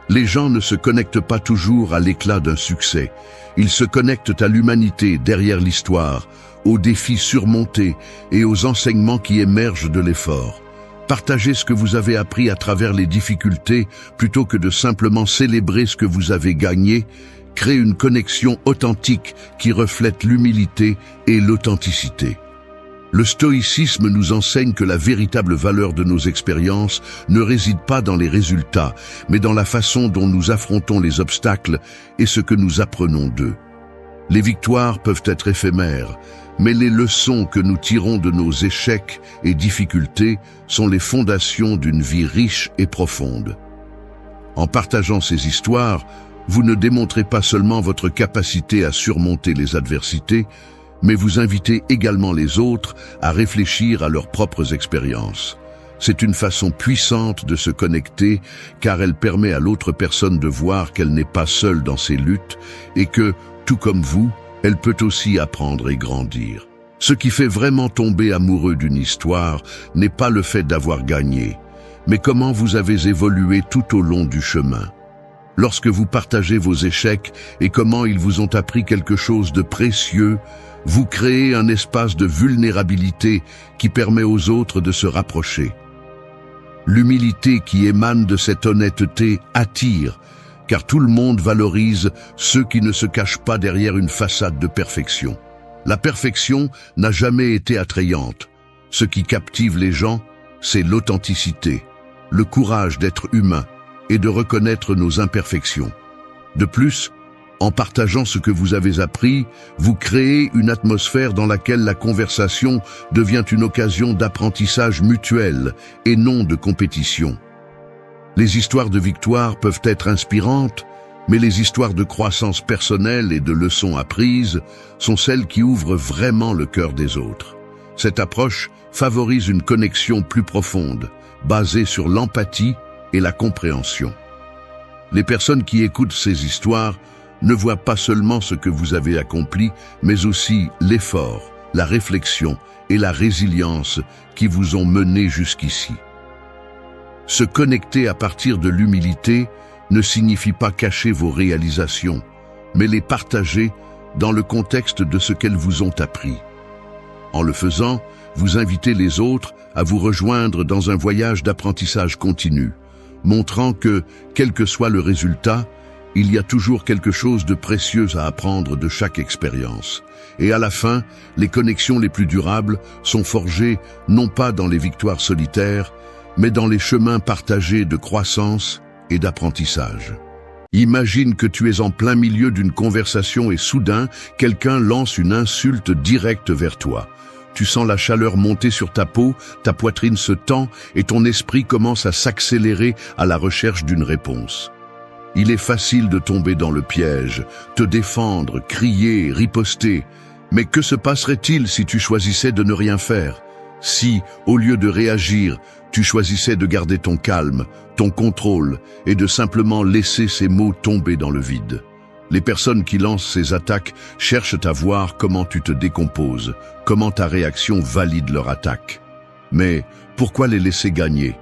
Speaker 1: Les gens ne se connectent pas toujours à l'éclat d'un succès. Ils se connectent à l'humanité derrière l'histoire, aux défis surmontés et aux enseignements qui émergent de l'effort. Partagez ce que vous avez appris à travers les difficultés plutôt que de simplement célébrer ce que vous avez gagné. Crée une connexion authentique qui reflète l'humilité et l'authenticité. Le stoïcisme nous enseigne que la véritable valeur de nos expériences ne réside pas dans les résultats, mais dans la façon dont nous affrontons les obstacles et ce que nous apprenons d'eux. Les victoires peuvent être éphémères, mais les leçons que nous tirons de nos échecs et difficultés sont les fondations d'une vie riche et profonde. En partageant ces histoires, vous ne démontrez pas seulement votre capacité à surmonter les adversités, mais vous invitez également les autres à réfléchir à leurs propres expériences. C'est une façon puissante de se connecter car elle permet à l'autre personne de voir qu'elle n'est pas seule dans ses luttes et que, tout comme vous, elle peut aussi apprendre et grandir. Ce qui fait vraiment tomber amoureux d'une histoire n'est pas le fait d'avoir gagné, mais comment vous avez évolué tout au long du chemin. Lorsque vous partagez vos échecs et comment ils vous ont appris quelque chose de précieux, vous créez un espace de vulnérabilité qui permet aux autres de se rapprocher. L'humilité qui émane de cette honnêteté attire, car tout le monde valorise ceux qui ne se cachent pas derrière une façade de perfection. La perfection n'a jamais été attrayante. Ce qui captive les gens, c'est l'authenticité, le courage d'être humain, et de reconnaître nos imperfections. De plus, en partageant ce que vous avez appris, vous créez une atmosphère dans laquelle la conversation devient une occasion d'apprentissage mutuel et non de compétition. Les histoires de victoire peuvent être inspirantes, mais les histoires de croissance personnelle et de leçons apprises sont celles qui ouvrent vraiment le cœur des autres. Cette approche favorise une connexion plus profonde, basée sur l'empathie et la compréhension. Les personnes qui écoutent ces histoires ne voient pas seulement ce que vous avez accompli, mais aussi l'effort, la réflexion et la résilience qui vous ont mené jusqu'ici. Se connecter à partir de l'humilité ne signifie pas cacher vos réalisations, mais les partager dans le contexte de ce qu'elles vous ont appris. En le faisant, vous invitez les autres à vous rejoindre dans un voyage d'apprentissage continu, montrant que, quel que soit le résultat, il y a toujours quelque chose de précieux à apprendre de chaque expérience. Et à la fin, les connexions les plus durables sont forgées non pas dans les victoires solitaires, mais dans les chemins partagés de croissance et d'apprentissage. Imagine que tu es en plein milieu d'une conversation et soudain, quelqu'un lance une insulte directe vers toi. Tu sens la chaleur monter sur ta peau, ta poitrine se tend et ton esprit commence à s'accélérer à la recherche d'une réponse. Il est facile de tomber dans le piège, te défendre, crier, riposter. Mais que se passerait-il si tu choisissais de ne rien faire? Si, au lieu de réagir, tu choisissais de garder ton calme, ton contrôle, et de simplement laisser ces mots tomber dans le vide. Les personnes qui lancent ces attaques cherchent à voir comment tu te décomposes, comment ta réaction valide leur attaque. Mais pourquoi les laisser gagner ?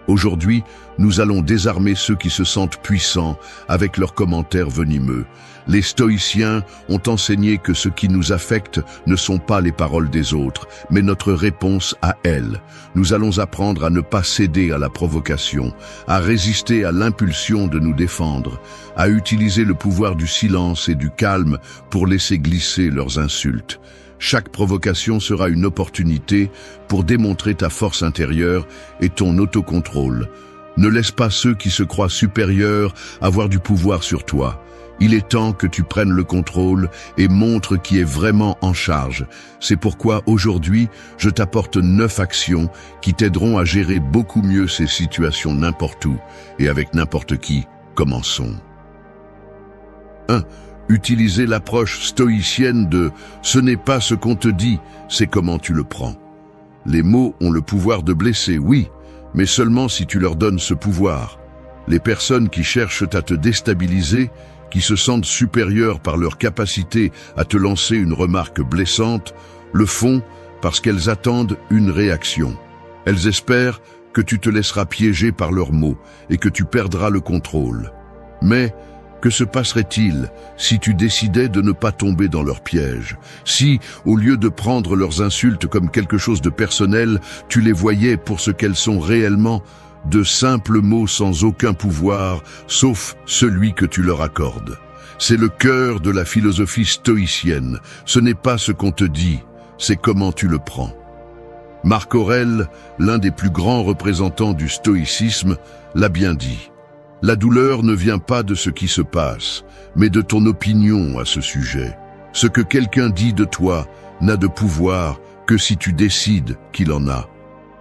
Speaker 1: Aujourd'hui, nous allons désarmer ceux qui se sentent puissants avec leurs commentaires venimeux. Les stoïciens ont enseigné que ce qui nous affecte ne sont pas les paroles des autres, mais notre réponse à elles. Nous allons apprendre à ne pas céder à la provocation, à résister à l'impulsion de nous défendre, à utiliser le pouvoir du silence et du calme pour laisser glisser leurs insultes. Chaque provocation sera une opportunité pour démontrer ta force intérieure et ton autocontrôle. Ne laisse pas ceux qui se croient supérieurs avoir du pouvoir sur toi. Il est temps que tu prennes le contrôle et montres qui est vraiment en charge. C'est pourquoi aujourd'hui, je t'apporte 9 actions qui t'aideront à gérer beaucoup mieux ces situations n'importe où et avec n'importe qui. Commençons. 1. Utiliser l'approche stoïcienne de « ce n'est pas ce qu'on te dit, c'est comment tu le prends ». Les mots ont le pouvoir de blesser, oui, mais seulement si tu leur donnes ce pouvoir. Les personnes qui cherchent à te déstabiliser, qui se sentent supérieures par leur capacité à te lancer une remarque blessante, le font parce qu'elles attendent une réaction. Elles espèrent que tu te laisseras piéger par leurs mots et que tu perdras le contrôle. Mais que se passerait-il si tu décidais de ne pas tomber dans leur piège? Si, au lieu de prendre leurs insultes comme quelque chose de personnel, tu les voyais pour ce qu'elles sont réellement, de simples mots sans aucun pouvoir, sauf celui que tu leur accordes. C'est le cœur de la philosophie stoïcienne. Ce n'est pas ce qu'on te dit, c'est comment tu le prends. Marc Aurèle, l'un des plus grands représentants du stoïcisme, l'a bien dit. La douleur ne vient pas de ce qui se passe, mais de ton opinion à ce sujet. Ce que quelqu'un dit de toi n'a de pouvoir que si tu décides qu'il en a.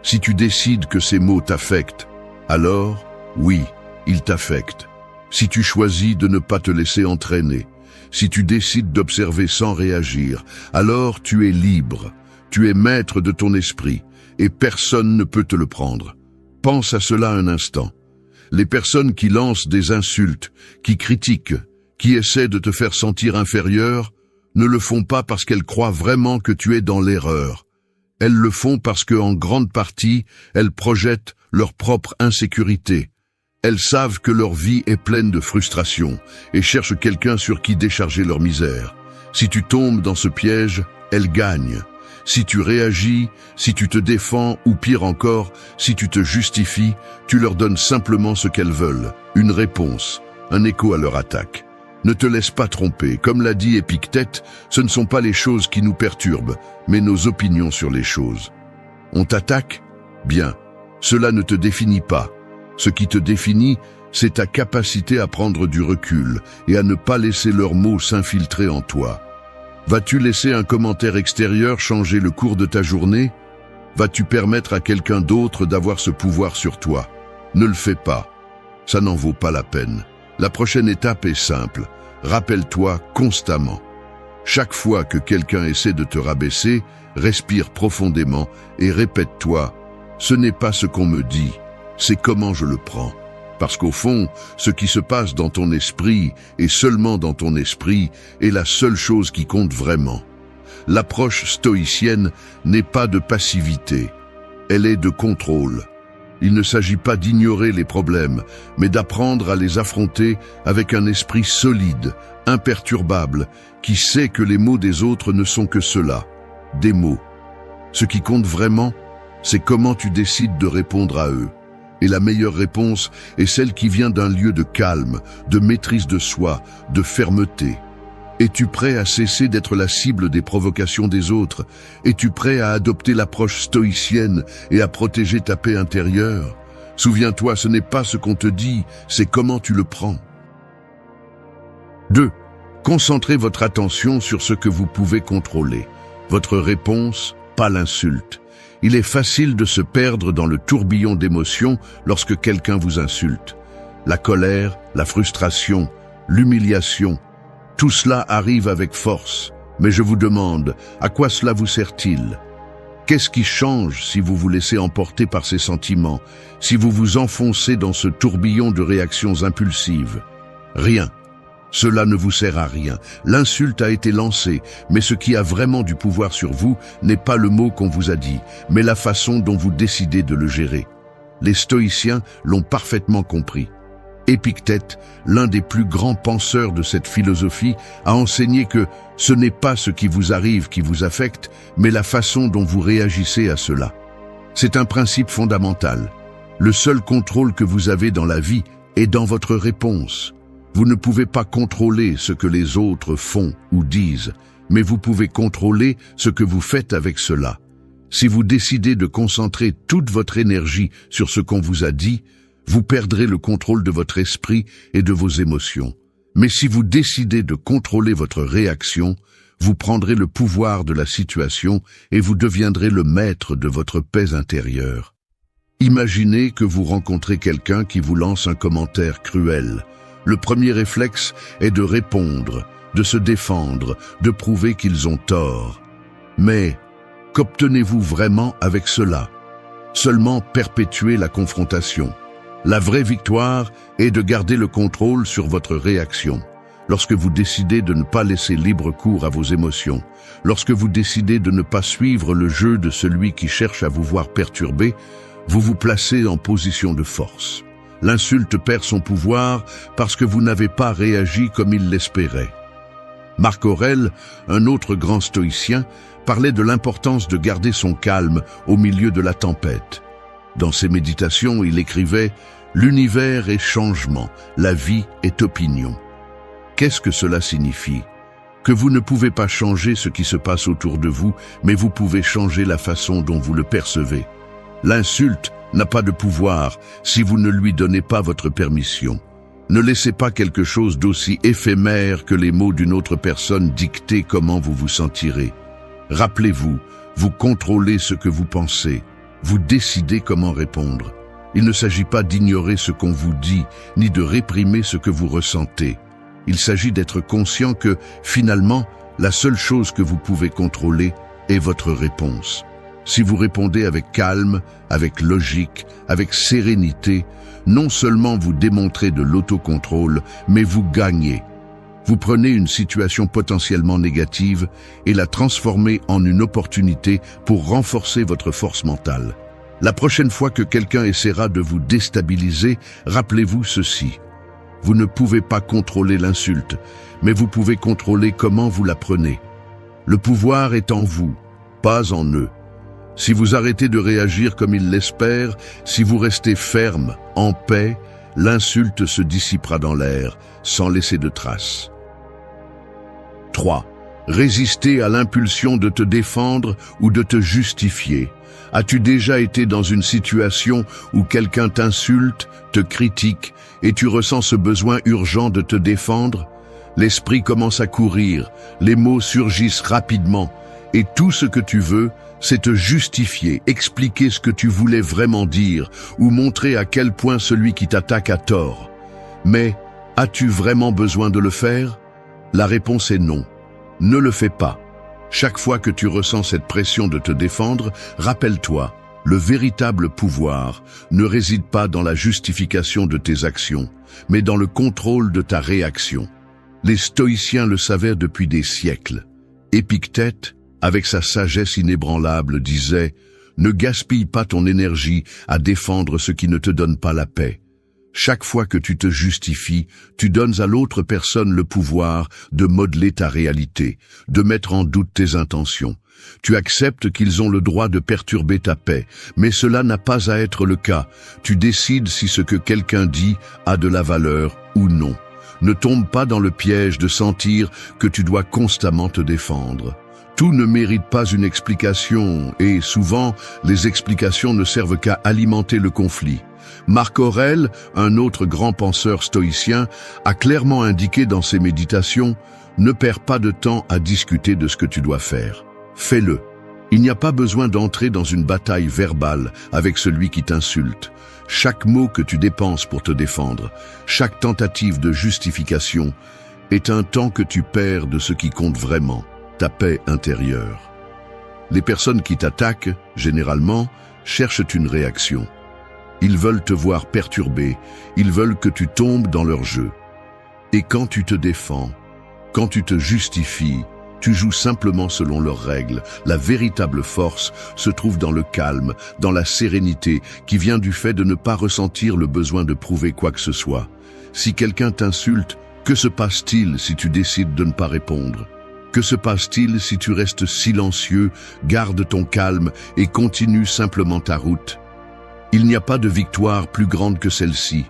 Speaker 1: Si tu décides que ces mots t'affectent, alors, oui, ils t'affectent. Si tu choisis de ne pas te laisser entraîner, si tu décides d'observer sans réagir, alors tu es libre, tu es maître de ton esprit, et personne ne peut te le prendre. Pense à cela un instant. Les personnes qui lancent des insultes, qui critiquent, qui essaient de te faire sentir inférieur, ne le font pas parce qu'elles croient vraiment que tu es dans l'erreur. Elles le font parce que, en grande partie, elles projettent leur propre insécurité. Elles savent que leur vie est pleine de frustration et cherchent quelqu'un sur qui décharger leur misère. Si tu tombes dans ce piège, elles gagnent. Si tu réagis, si tu te défends ou pire encore, si tu te justifies, tu leur donnes simplement ce qu'elles veulent, une réponse, un écho à leur attaque. Ne te laisse pas tromper, comme l'a dit Épictète, ce ne sont pas les choses qui nous perturbent, mais nos opinions sur les choses. On t'attaque? Bien, cela ne te définit pas. Ce qui te définit, c'est ta capacité à prendre du recul et à ne pas laisser leurs mots s'infiltrer en toi. Vas-tu laisser un commentaire extérieur changer le cours de ta journée? Vas-tu permettre à quelqu'un d'autre d'avoir ce pouvoir sur toi? Ne le fais pas. Ça n'en vaut pas la peine. La prochaine étape est simple. Rappelle-toi constamment. Chaque fois que quelqu'un essaie de te rabaisser, respire profondément et répète-toi « Ce n'est pas ce qu'on me dit, c'est comment je le prends ». Parce qu'au fond, ce qui se passe dans ton esprit, et seulement dans ton esprit, est la seule chose qui compte vraiment. L'approche stoïcienne n'est pas de passivité, elle est de contrôle. Il ne s'agit pas d'ignorer les problèmes, mais d'apprendre à les affronter avec un esprit solide, imperturbable, qui sait que les mots des autres ne sont que cela, des mots. Ce qui compte vraiment, c'est comment tu décides de répondre à eux. Et la meilleure réponse est celle qui vient d'un lieu de calme, de maîtrise de soi, de fermeté. Es-tu prêt à cesser d'être la cible des provocations des autres? Es-tu prêt à adopter l'approche stoïcienne et à protéger ta paix intérieure? Souviens-toi, ce n'est pas ce qu'on te dit, c'est comment tu le prends. 2. Concentrez votre attention sur ce que vous pouvez contrôler. Votre réponse, pas l'insulte. Il est facile de se perdre dans le tourbillon d'émotions lorsque quelqu'un vous insulte. La colère, la frustration, l'humiliation, tout cela arrive avec force. Mais je vous demande, à quoi cela vous sert-il? Qu'est-ce qui change si vous vous laissez emporter par ces sentiments, si vous vous enfoncez dans ce tourbillon de réactions impulsives? Rien. Cela ne vous sert à rien. L'insulte a été lancée, mais ce qui a vraiment du pouvoir sur vous n'est pas le mot qu'on vous a dit, mais la façon dont vous décidez de le gérer. Les stoïciens l'ont parfaitement compris. Épictète, l'un des plus grands penseurs de cette philosophie, a enseigné que ce n'est pas ce qui vous arrive qui vous affecte, mais la façon dont vous réagissez à cela. C'est un principe fondamental. Le seul contrôle que vous avez dans la vie est dans votre réponse. Vous ne pouvez pas contrôler ce que les autres font ou disent, mais vous pouvez contrôler ce que vous faites avec cela. Si vous décidez de concentrer toute votre énergie sur ce qu'on vous a dit, vous perdrez le contrôle de votre esprit et de vos émotions. Mais si vous décidez de contrôler votre réaction, vous prendrez le pouvoir de la situation et vous deviendrez le maître de votre paix intérieure. Imaginez que vous rencontrez quelqu'un qui vous lance un commentaire cruel. Le premier réflexe est de répondre, de se défendre, de prouver qu'ils ont tort. Mais qu'obtenez-vous vraiment avec cela? Seulement perpétuer la confrontation. La vraie victoire est de garder le contrôle sur votre réaction. Lorsque vous décidez de ne pas laisser libre cours à vos émotions, lorsque vous décidez de ne pas suivre le jeu de celui qui cherche à vous voir perturbé, vous vous placez en position de force. L'insulte perd son pouvoir parce que vous n'avez pas réagi comme il l'espérait. Marc Aurèle, un autre grand stoïcien, parlait de l'importance de garder son calme au milieu de la tempête. Dans ses méditations, il écrivait « L'univers est changement, la vie est opinion ». Qu'est-ce que cela signifie? Que vous ne pouvez pas changer ce qui se passe autour de vous, mais vous pouvez changer la façon dont vous le percevez. L'insulte n'a pas de pouvoir si vous ne lui donnez pas votre permission. Ne laissez pas quelque chose d'aussi éphémère que les mots d'une autre personne dicter comment vous vous sentirez. Rappelez-vous, vous contrôlez ce que vous pensez, vous décidez comment répondre. Il ne s'agit pas d'ignorer ce qu'on vous dit, ni de réprimer ce que vous ressentez. Il s'agit d'être conscient que, finalement, la seule chose que vous pouvez contrôler est votre réponse. Si vous répondez avec calme, avec logique, avec sérénité, non seulement vous démontrez de l'autocontrôle, mais vous gagnez. Vous prenez une situation potentiellement négative et la transformez en une opportunité pour renforcer votre force mentale. La prochaine fois que quelqu'un essaiera de vous déstabiliser, rappelez-vous ceci. Vous ne pouvez pas contrôler l'insulte, mais vous pouvez contrôler comment vous la prenez. Le pouvoir est en vous, pas en eux. Si vous arrêtez de réagir comme ils l'espèrent, si vous restez ferme, en paix, l'insulte se dissipera dans l'air, sans laisser de traces. 3. Résister à l'impulsion de te défendre ou de te justifier. As-tu déjà été dans une situation où quelqu'un t'insulte, te critique, et tu ressens ce besoin urgent de te défendre? L'esprit commence à courir, les mots surgissent rapidement, et tout ce que tu veux, c'est te justifier, expliquer ce que tu voulais vraiment dire, ou montrer à quel point celui qui t'attaque a tort. Mais, as-tu vraiment besoin de le faire? La réponse est non. Ne le fais pas. Chaque fois que tu ressens cette pression de te défendre, rappelle-toi, le véritable pouvoir ne réside pas dans la justification de tes actions, mais dans le contrôle de ta réaction. Les stoïciens le savaient depuis des siècles. Épictète, avec sa sagesse inébranlable, disait « Ne gaspille pas ton énergie à défendre ce qui ne te donne pas la paix. Chaque fois que tu te justifies, tu donnes à l'autre personne le pouvoir de modeler ta réalité, de mettre en doute tes intentions. Tu acceptes qu'ils ont le droit de perturber ta paix, mais cela n'a pas à être le cas. Tu décides si ce que quelqu'un dit a de la valeur ou non. Ne tombe pas dans le piège de sentir que tu dois constamment te défendre. Tout ne mérite pas une explication et souvent, les explications ne servent qu'à alimenter le conflit. Marc Aurèle, un autre grand penseur stoïcien, a clairement indiqué dans ses méditations « Ne perds pas de temps à discuter de ce que tu dois faire. Fais-le. Il n'y a pas besoin d'entrer dans une bataille verbale avec celui qui t'insulte. Chaque mot que tu dépenses pour te défendre, chaque tentative de justification est un temps que tu perds de ce qui compte vraiment, ta paix intérieure. Les personnes qui t'attaquent, généralement, cherchent une réaction. Ils veulent te voir perturbé, ils veulent que tu tombes dans leur jeu. Et quand tu te défends, quand tu te justifies, tu joues simplement selon leurs règles. La véritable force se trouve dans le calme, dans la sérénité qui vient du fait de ne pas ressentir le besoin de prouver quoi que ce soit. Si quelqu'un t'insulte, que se passe-t-il si tu décides de ne pas répondre? Que se passe-t-il si tu restes silencieux, gardes ton calme et continues simplement ta route? Il n'y a pas de victoire plus grande que celle-ci.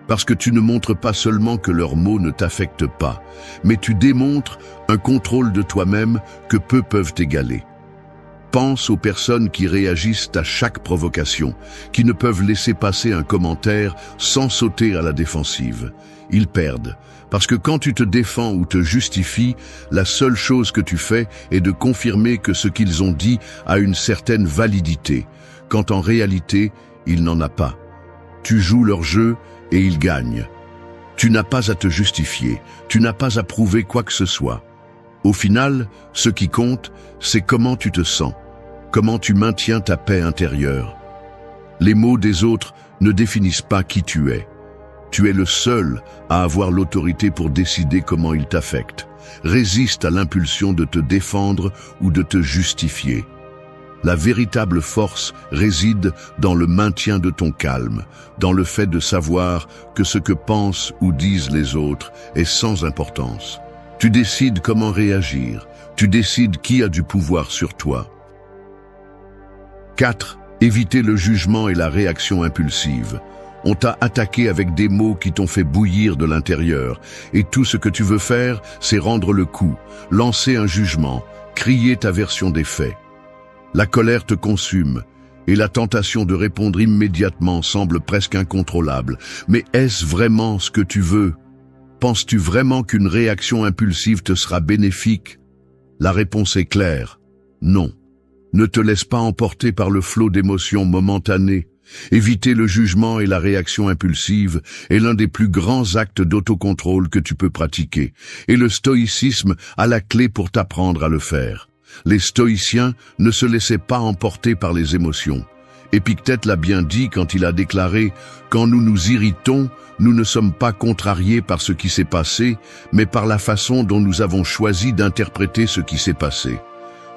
Speaker 1: Parce que tu ne montres pas seulement que leurs mots ne t'affectent pas, mais tu démontres un contrôle de toi-même que peu peuvent égaler. Pense aux personnes qui réagissent à chaque provocation, qui ne peuvent laisser passer un commentaire sans sauter à la défensive. Ils perdent, parce que quand tu te défends ou te justifies, la seule chose que tu fais est de confirmer que ce qu'ils ont dit a une certaine validité, quand en réalité, il n'en a pas. Tu joues leur jeu et ils gagnent. Tu n'as pas à te justifier, tu n'as pas à prouver quoi que ce soit. Au final, ce qui compte, c'est comment tu te sens, comment tu maintiens ta paix intérieure. Les mots des autres ne définissent pas qui tu es. Tu es le seul à avoir l'autorité pour décider comment ils t'affectent. Résiste à l'impulsion de te défendre ou de te justifier. La véritable force réside dans le maintien de ton calme, dans le fait de savoir que ce que pensent ou disent les autres est sans importance. Tu décides comment réagir, tu décides qui a du pouvoir sur toi. 4. Éviter le jugement et la réaction impulsive. On t'a attaqué avec des mots qui t'ont fait bouillir de l'intérieur, et tout ce que tu veux faire, c'est rendre le coup, lancer un jugement, crier ta version des faits. La colère te consume, et la tentation de répondre immédiatement semble presque incontrôlable. Mais est-ce vraiment ce que tu veux? Penses-tu vraiment qu'une réaction impulsive te sera bénéfique? La réponse est claire. Non. Ne te laisse pas emporter par le flot d'émotions momentanées. Éviter le jugement et la réaction impulsive est l'un des plus grands actes d'autocontrôle que tu peux pratiquer, et le stoïcisme a la clé pour t'apprendre à le faire. Les stoïciens ne se laissaient pas emporter par les émotions. Épictète l'a bien dit quand il a déclaré « Quand nous nous irritons, nous ne sommes pas contrariés par ce qui s'est passé, mais par la façon dont nous avons choisi d'interpréter ce qui s'est passé.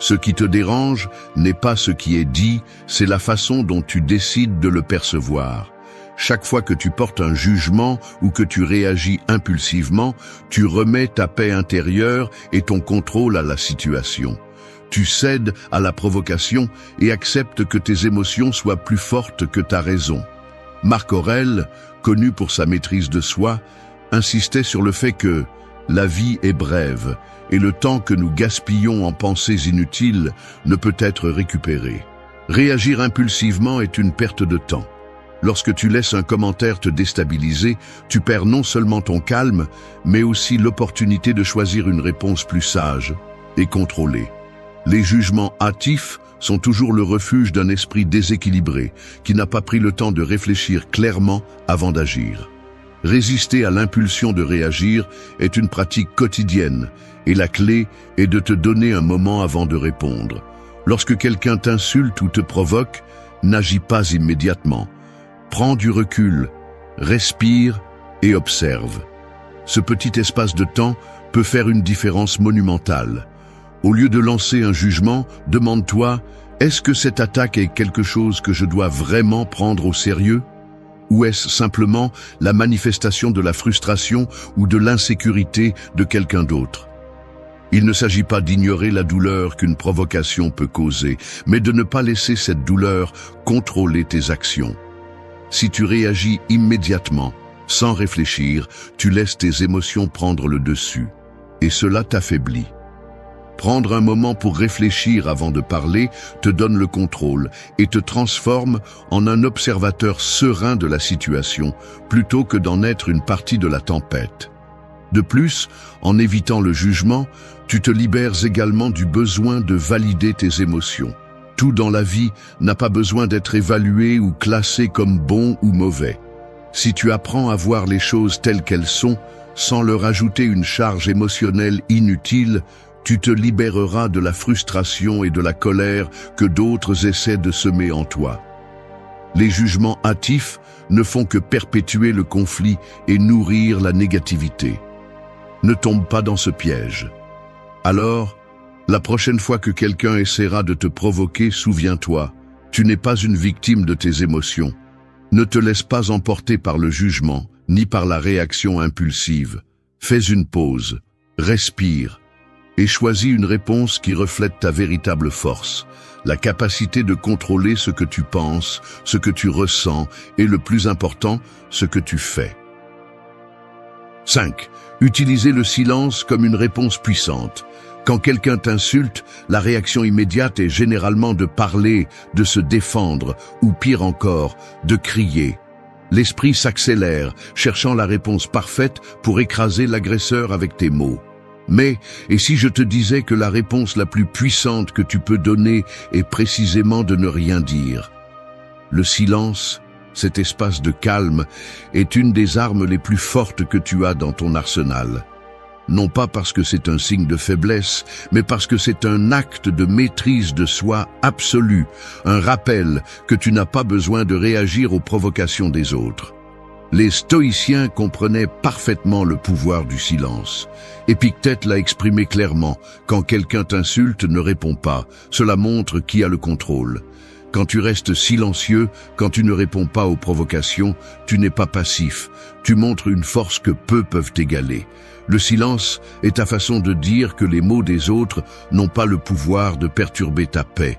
Speaker 1: Ce qui te dérange n'est pas ce qui est dit, c'est la façon dont tu décides de le percevoir. Chaque fois que tu portes un jugement ou que tu réagis impulsivement, tu remets ta paix intérieure et ton contrôle à la situation. Tu cèdes à la provocation et acceptes que tes émotions soient plus fortes que ta raison. Marc Aurèle, connu pour sa maîtrise de soi, insistait sur le fait que la vie est brève et le temps que nous gaspillons en pensées inutiles ne peut être récupéré. Réagir impulsivement est une perte de temps. Lorsque tu laisses un commentaire te déstabiliser, tu perds non seulement ton calme, mais aussi l'opportunité de choisir une réponse plus sage et contrôlée. Les jugements hâtifs sont toujours le refuge d'un esprit déséquilibré qui n'a pas pris le temps de réfléchir clairement avant d'agir. Résister à l'impulsion de réagir est une pratique quotidienne et la clé est de te donner un moment avant de répondre. Lorsque quelqu'un t'insulte ou te provoque, n'agis pas immédiatement. Prends du recul, respire et observe. Ce petit espace de temps peut faire une différence monumentale. Au lieu de lancer un jugement, demande-toi, est-ce que cette attaque est quelque chose que je dois vraiment prendre au sérieux? Ou est-ce simplement la manifestation de la frustration ou de l'insécurité de quelqu'un d'autre? Il ne s'agit pas d'ignorer la douleur qu'une provocation peut causer, mais de ne pas laisser cette douleur contrôler tes actions. Si tu réagis immédiatement, sans réfléchir, tu laisses tes émotions prendre le dessus, et cela t'affaiblit. Prendre un moment pour réfléchir avant de parler te donne le contrôle et te transforme en un observateur serein de la situation, plutôt que d'en être une partie de la tempête. De plus, en évitant le jugement, tu te libères également du besoin de valider tes émotions. Tout dans la vie n'a pas besoin d'être évalué ou classé comme bon ou mauvais. Si tu apprends à voir les choses telles qu'elles sont, sans leur ajouter une charge émotionnelle inutile, tu te libéreras de la frustration et de la colère que d'autres essaient de semer en toi. Les jugements hâtifs ne font que perpétuer le conflit et nourrir la négativité. Ne tombe pas dans ce piège. Alors, la prochaine fois que quelqu'un essaiera de te provoquer, souviens-toi, tu n'es pas une victime de tes émotions. Ne te laisse pas emporter par le jugement, ni par la réaction impulsive. Fais une pause, respire, et choisis une réponse qui reflète ta véritable force, la capacité de contrôler ce que tu penses, ce que tu ressens, et le plus important, ce que tu fais. 5. Utilisez le silence comme une réponse puissante. Quand quelqu'un t'insulte, la réaction immédiate est généralement de parler, de se défendre, ou pire encore, de crier. L'esprit s'accélère, cherchant la réponse parfaite pour écraser l'agresseur avec tes mots. Mais, et si je te disais que la réponse la plus puissante que tu peux donner est précisément de ne rien dire? Le silence, cet espace de calme, est une des armes les plus fortes que tu as dans ton arsenal. Non pas parce que c'est un signe de faiblesse, mais parce que c'est un acte de maîtrise de soi absolue, un rappel que tu n'as pas besoin de réagir aux provocations des autres. Les stoïciens comprenaient parfaitement le pouvoir du silence. Épictète l'a exprimé clairement, quand quelqu'un t'insulte, ne réponds pas, cela montre qui a le contrôle. Quand tu restes silencieux, quand tu ne réponds pas aux provocations, tu n'es pas passif, tu montres une force que peu peuvent égaler. Le silence est ta façon de dire que les mots des autres n'ont pas le pouvoir de perturber ta paix.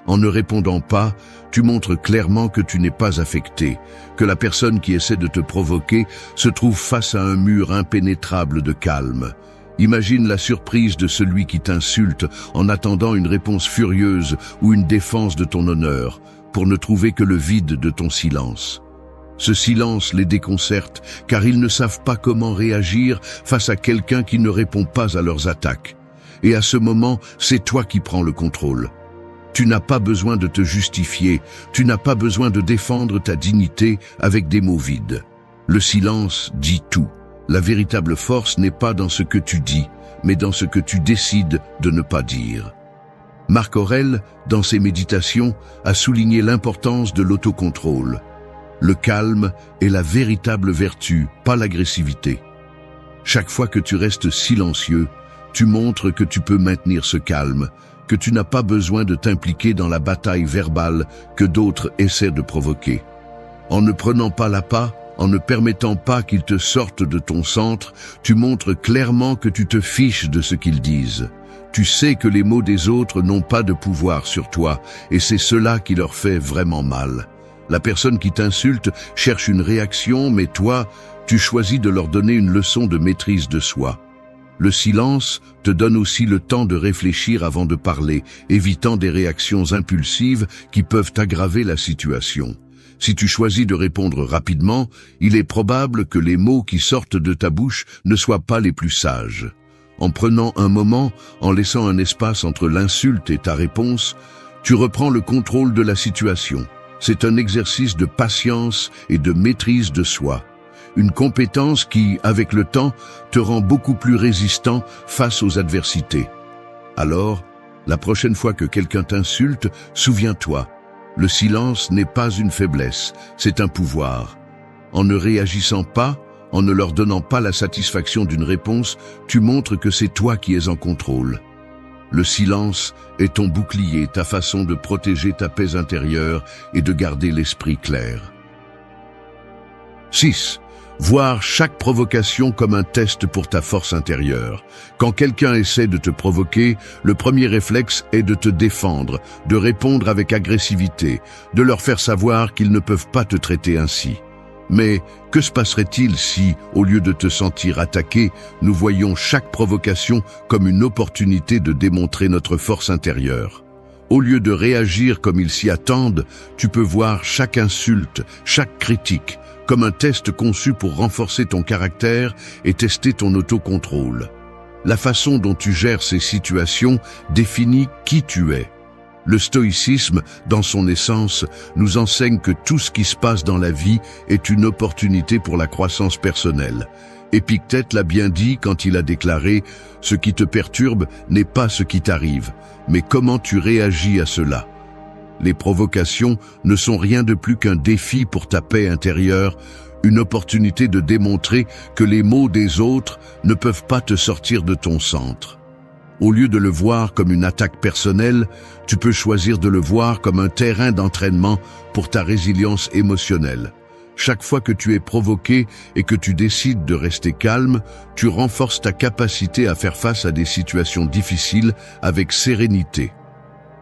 Speaker 1: En ne répondant pas, tu montres clairement que tu n'es pas affecté, que la personne qui essaie de te provoquer se trouve face à un mur impénétrable de calme. Imagine la surprise de celui qui t'insulte en attendant une réponse furieuse ou une défense de ton honneur, pour ne trouver que le vide de ton silence. Ce silence les déconcerte, car ils ne savent pas comment réagir face à quelqu'un qui ne répond pas à leurs attaques. Et à ce moment, c'est toi qui prends le contrôle. Tu n'as pas besoin de te justifier, tu n'as pas besoin de défendre ta dignité avec des mots vides. Le silence dit tout. La véritable force n'est pas dans ce que tu dis, mais dans ce que tu décides de ne pas dire. Marc Aurèle, dans ses méditations, a souligné l'importance de l'autocontrôle. Le calme est la véritable vertu, pas l'agressivité. Chaque fois que tu restes silencieux, tu montres que tu peux maintenir ce calme, que tu n'as pas besoin de t'impliquer dans la bataille verbale que d'autres essaient de provoquer. En ne prenant pas l'appât, en ne permettant pas qu'ils te sortent de ton centre, tu montres clairement que tu te fiches de ce qu'ils disent. Tu sais que les mots des autres n'ont pas de pouvoir sur toi, et c'est cela qui leur fait vraiment mal. La personne qui t'insulte cherche une réaction, mais toi, tu choisis de leur donner une leçon de maîtrise de soi. Le silence te donne aussi le temps de réfléchir avant de parler, évitant des réactions impulsives qui peuvent aggraver la situation. Si tu choisis de répondre rapidement, il est probable que les mots qui sortent de ta bouche ne soient pas les plus sages. En prenant un moment, en laissant un espace entre l'insulte et ta réponse, tu reprends le contrôle de la situation. C'est un exercice de patience et de maîtrise de soi. Une compétence qui, avec le temps, te rend beaucoup plus résistant face aux adversités. Alors, la prochaine fois que quelqu'un t'insulte, souviens-toi, le silence n'est pas une faiblesse, c'est un pouvoir. En ne réagissant pas, en ne leur donnant pas la satisfaction d'une réponse, tu montres que c'est toi qui es en contrôle. Le silence est ton bouclier, ta façon de protéger ta paix intérieure et de garder l'esprit clair. 6. Voir chaque provocation comme un test pour ta force intérieure. Quand quelqu'un essaie de te provoquer, le premier réflexe est de te défendre, de répondre avec agressivité, de leur faire savoir qu'ils ne peuvent pas te traiter ainsi. Mais que se passerait-il si, au lieu de te sentir attaqué, nous voyions chaque provocation comme une opportunité de démontrer notre force intérieure? Au lieu de réagir comme ils s'y attendent, tu peux voir chaque insulte, chaque critique, comme un test conçu pour renforcer ton caractère et tester ton autocontrôle. La façon dont tu gères ces situations définit qui tu es. Le stoïcisme, dans son essence, nous enseigne que tout ce qui se passe dans la vie est une opportunité pour la croissance personnelle. Épictète l'a bien dit quand il a déclaré « Ce qui te perturbe n'est pas ce qui t'arrive, mais comment tu réagis à cela ». Les provocations ne sont rien de plus qu'un défi pour ta paix intérieure, une opportunité de démontrer que les maux des autres ne peuvent pas te sortir de ton centre. Au lieu de le voir comme une attaque personnelle, tu peux choisir de le voir comme un terrain d'entraînement pour ta résilience émotionnelle. Chaque fois que tu es provoqué et que tu décides de rester calme, tu renforces ta capacité à faire face à des situations difficiles avec sérénité.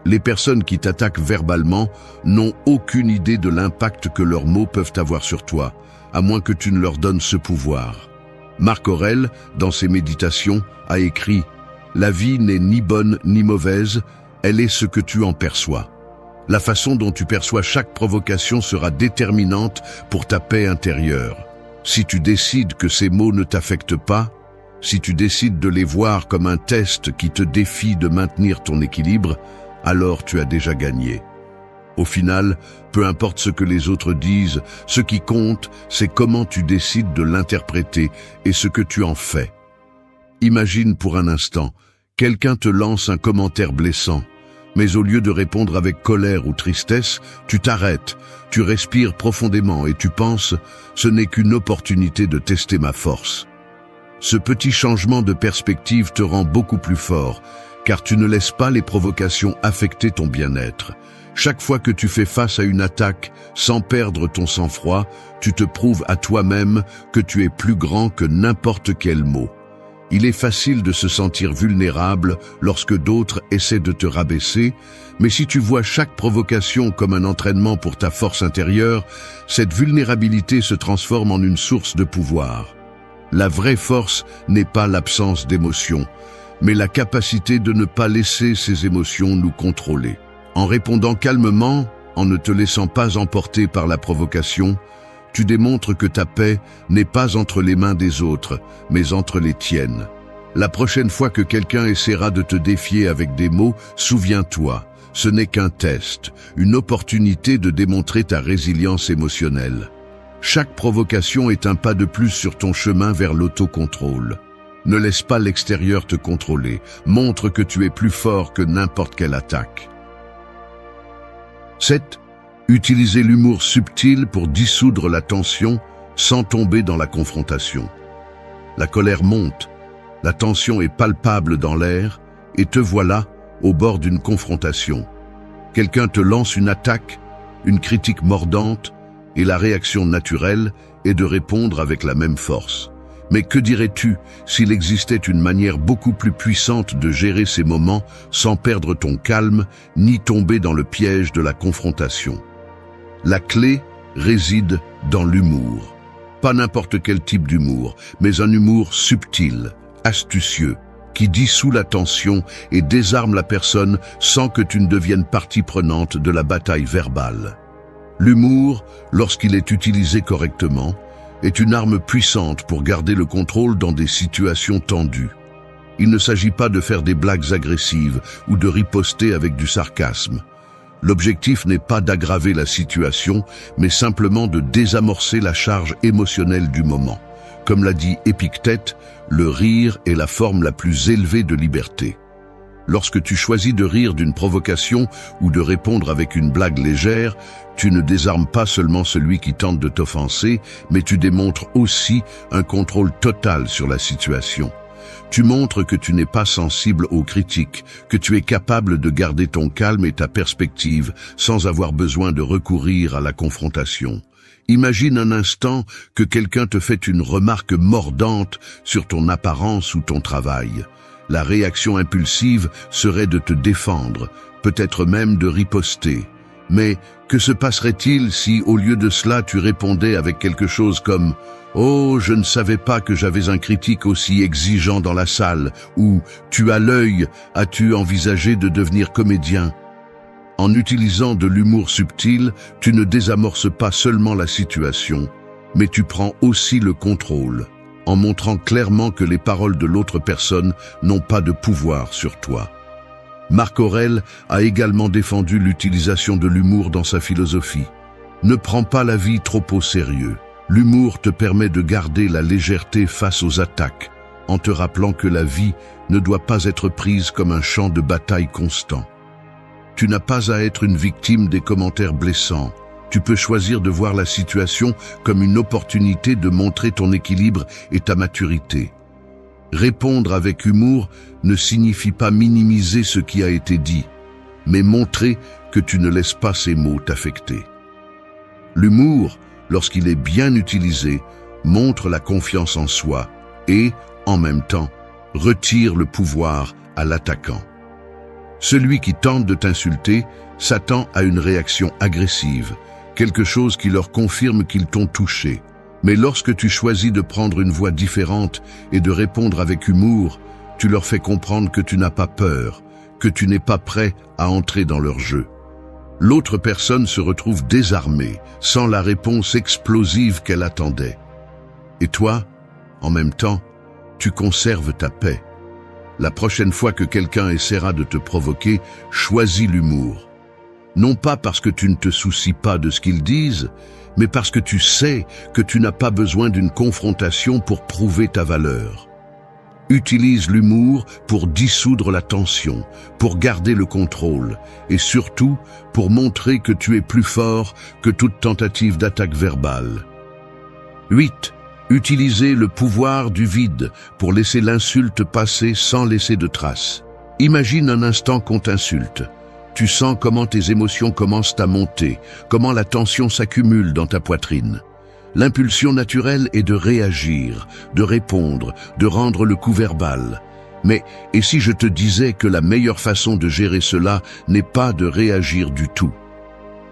Speaker 1: Les personnes qui t'attaquent verbalement n'ont aucune idée de l'impact que leurs mots peuvent avoir sur toi, à moins que tu ne leur donnes ce pouvoir. Marc Aurèle, dans ses méditations, a écrit « La vie n'est ni bonne ni mauvaise, elle est ce que tu en perçois. La façon dont tu perçois chaque provocation sera déterminante pour ta paix intérieure. Si tu décides que ces mots ne t'affectent pas, si tu décides de les voir comme un test qui te défie de maintenir ton équilibre, alors tu as déjà gagné. Au final, peu importe ce que les autres disent, ce qui compte, c'est comment tu décides de l'interpréter et ce que tu en fais. Imagine pour un instant, quelqu'un te lance un commentaire blessant, mais au lieu de répondre avec colère ou tristesse, tu t'arrêtes, tu respires profondément et tu penses « ce n'est qu'une opportunité de tester ma force ». Ce petit changement de perspective te rend beaucoup plus fort, car tu ne laisses pas les provocations affecter ton bien-être. Chaque fois que tu fais face à une attaque, sans perdre ton sang-froid, tu te prouves à toi-même que tu es plus grand que n'importe quel mot. Il est facile de se sentir vulnérable lorsque d'autres essaient de te rabaisser, mais si tu vois chaque provocation comme un entraînement pour ta force intérieure, cette vulnérabilité se transforme en une source de pouvoir. La vraie force n'est pas l'absence d'émotions, mais la capacité de ne pas laisser ces émotions nous contrôler. En répondant calmement, en ne te laissant pas emporter par la provocation, tu démontres que ta paix n'est pas entre les mains des autres, mais entre les tiennes. La prochaine fois que quelqu'un essaiera de te défier avec des mots, souviens-toi, ce n'est qu'un test, une opportunité de démontrer ta résilience émotionnelle. Chaque provocation est un pas de plus sur ton chemin vers l'autocontrôle. Ne laisse pas l'extérieur te contrôler, montre que tu es plus fort que n'importe quelle attaque. 7. Utilisez l'humour subtil pour dissoudre la tension sans tomber dans la confrontation. La colère monte, la tension est palpable dans l'air et te voilà au bord d'une confrontation. Quelqu'un te lance une attaque, une critique mordante et la réaction naturelle est de répondre avec la même force. Mais que dirais-tu s'il existait une manière beaucoup plus puissante de gérer ces moments sans perdre ton calme ni tomber dans le piège de la confrontation? La clé réside dans l'humour. Pas n'importe quel type d'humour, mais un humour subtil, astucieux, qui dissout la tension et désarme la personne sans que tu ne deviennes partie prenante de la bataille verbale. L'humour, lorsqu'il est utilisé correctement, est une arme puissante pour garder le contrôle dans des situations tendues. Il ne s'agit pas de faire des blagues agressives ou de riposter avec du sarcasme. L'objectif n'est pas d'aggraver la situation, mais simplement de désamorcer la charge émotionnelle du moment. Comme l'a dit Épictète, le rire est la forme la plus élevée de liberté. Lorsque tu choisis de rire d'une provocation ou de répondre avec une blague légère, tu ne désarmes pas seulement celui qui tente de t'offenser, mais tu démontres aussi un contrôle total sur la situation. Tu montres que tu n'es pas sensible aux critiques, que tu es capable de garder ton calme et ta perspective sans avoir besoin de recourir à la confrontation. Imagine un instant que quelqu'un te fait une remarque mordante sur ton apparence ou ton travail. La réaction impulsive serait de te défendre, peut-être même de riposter. Mais que se passerait-il si, au lieu de cela, tu répondais avec quelque chose comme « Oh, je ne savais pas que j'avais un critique aussi exigeant dans la salle » ou « Tu as l'œil, as-tu envisagé de devenir comédien ?» En utilisant de l'humour subtil, tu ne désamorces pas seulement la situation, mais tu prends aussi le contrôle, en montrant clairement que les paroles de l'autre personne n'ont pas de pouvoir sur toi. Marc Aurèle a également défendu l'utilisation de l'humour dans sa philosophie. Ne prends pas la vie trop au sérieux. L'humour te permet de garder la légèreté face aux attaques, en te rappelant que la vie ne doit pas être prise comme un champ de bataille constant. Tu n'as pas à être une victime des commentaires blessants. Tu peux choisir de voir la situation comme une opportunité de montrer ton équilibre et ta maturité. Répondre avec humour ne signifie pas minimiser ce qui a été dit, mais montrer que tu ne laisses pas ces mots t'affecter. L'humour, lorsqu'il est bien utilisé, montre la confiance en soi et, en même temps, retire le pouvoir à l'attaquant. Celui qui tente de t'insulter s'attend à une réaction agressive, quelque chose qui leur confirme qu'ils t'ont touché. Mais lorsque tu choisis de prendre une voie différente et de répondre avec humour, tu leur fais comprendre que tu n'as pas peur, que tu n'es pas prêt à entrer dans leur jeu. L'autre personne se retrouve désarmée, sans la réponse explosive qu'elle attendait. Et toi, en même temps, tu conserves ta paix. La prochaine fois que quelqu'un essaiera de te provoquer, choisis l'humour. Non pas parce que tu ne te soucies pas de ce qu'ils disent, mais parce que tu sais que tu n'as pas besoin d'une confrontation pour prouver ta valeur. Utilise l'humour pour dissoudre la tension, pour garder le contrôle, et surtout pour montrer que tu es plus fort que toute tentative d'attaque verbale. 8. Utilisez le pouvoir du vide pour laisser l'insulte passer sans laisser de traces. Imagine un instant qu'on t'insulte. Tu sens comment tes émotions commencent à monter, comment la tension s'accumule dans ta poitrine. L'impulsion naturelle est de réagir, de répondre, de rendre le coup verbal. Mais, et si je te disais que la meilleure façon de gérer cela n'est pas de réagir du tout?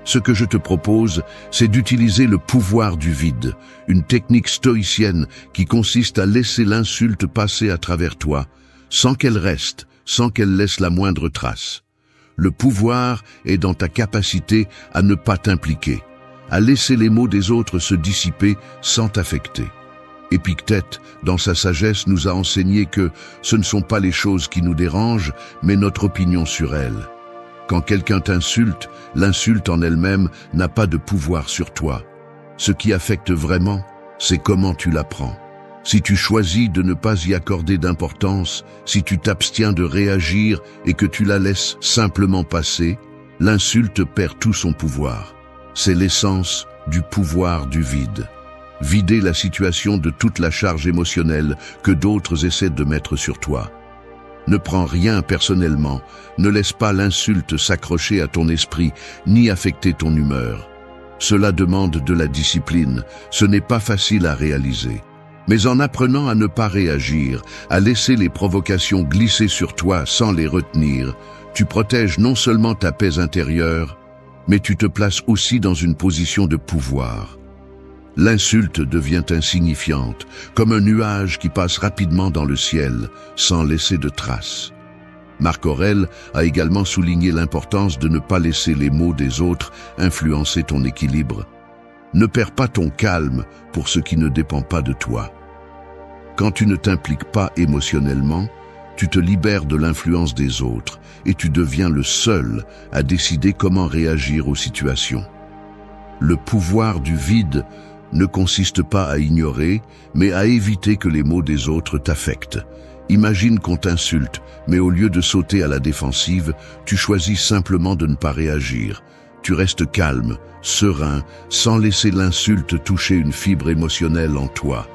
Speaker 1: Ce que je te propose, c'est d'utiliser le pouvoir du vide, une technique stoïcienne qui consiste à laisser l'insulte passer à travers toi, sans qu'elle reste, sans qu'elle laisse la moindre trace. Le pouvoir est dans ta capacité à ne pas t'impliquer, à laisser les mots des autres se dissiper sans t'affecter. Épictète, dans sa sagesse, nous a enseigné que ce ne sont pas les choses qui nous dérangent, mais notre opinion sur elles. Quand quelqu'un t'insulte, l'insulte en elle-même n'a pas de pouvoir sur toi. Ce qui affecte vraiment, c'est comment tu la prends. Si tu choisis de ne pas y accorder d'importance, si tu t'abstiens de réagir et que tu la laisses simplement passer, l'insulte perd tout son pouvoir. C'est l'essence du pouvoir du vide. Vider la situation de toute la charge émotionnelle que d'autres essaient de mettre sur toi. Ne prends rien personnellement, ne laisse pas l'insulte s'accrocher à ton esprit, ni affecter ton humeur. Cela demande de la discipline, ce n'est pas facile à réaliser. Mais en apprenant à ne pas réagir, à laisser les provocations glisser sur toi sans les retenir, tu protèges non seulement ta paix intérieure, mais tu te places aussi dans une position de pouvoir. L'insulte devient insignifiante, comme un nuage qui passe rapidement dans le ciel, sans laisser de traces. Marc Aurèle a également souligné l'importance de ne pas laisser les mots des autres influencer ton équilibre. Ne perds pas ton calme pour ce qui ne dépend pas de toi. Quand tu ne t'impliques pas émotionnellement, tu te libères de l'influence des autres et tu deviens le seul à décider comment réagir aux situations. Le pouvoir du vide ne consiste pas à ignorer, mais à éviter que les mots des autres t'affectent. Imagine qu'on t'insulte, mais au lieu de sauter à la défensive, tu choisis simplement de ne pas réagir. Tu restes calme, serein, sans laisser l'insulte toucher une fibre émotionnelle en toi.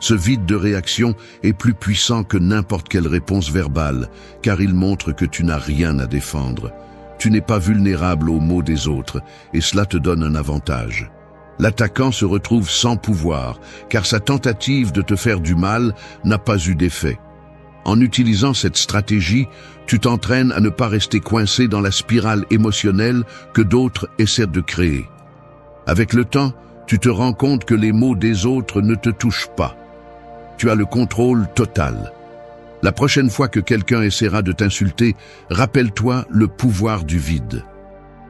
Speaker 1: Ce vide de réaction est plus puissant que n'importe quelle réponse verbale, car il montre que tu n'as rien à défendre. Tu n'es pas vulnérable aux mots des autres, et cela te donne un avantage. L'attaquant se retrouve sans pouvoir, car sa tentative de te faire du mal n'a pas eu d'effet. En utilisant cette stratégie, tu t'entraînes à ne pas rester coincé dans la spirale émotionnelle que d'autres essaient de créer. Avec le temps, tu te rends compte que les mots des autres ne te touchent pas. Tu as le contrôle total. La prochaine fois que quelqu'un essaiera de t'insulter, rappelle-toi le pouvoir du vide.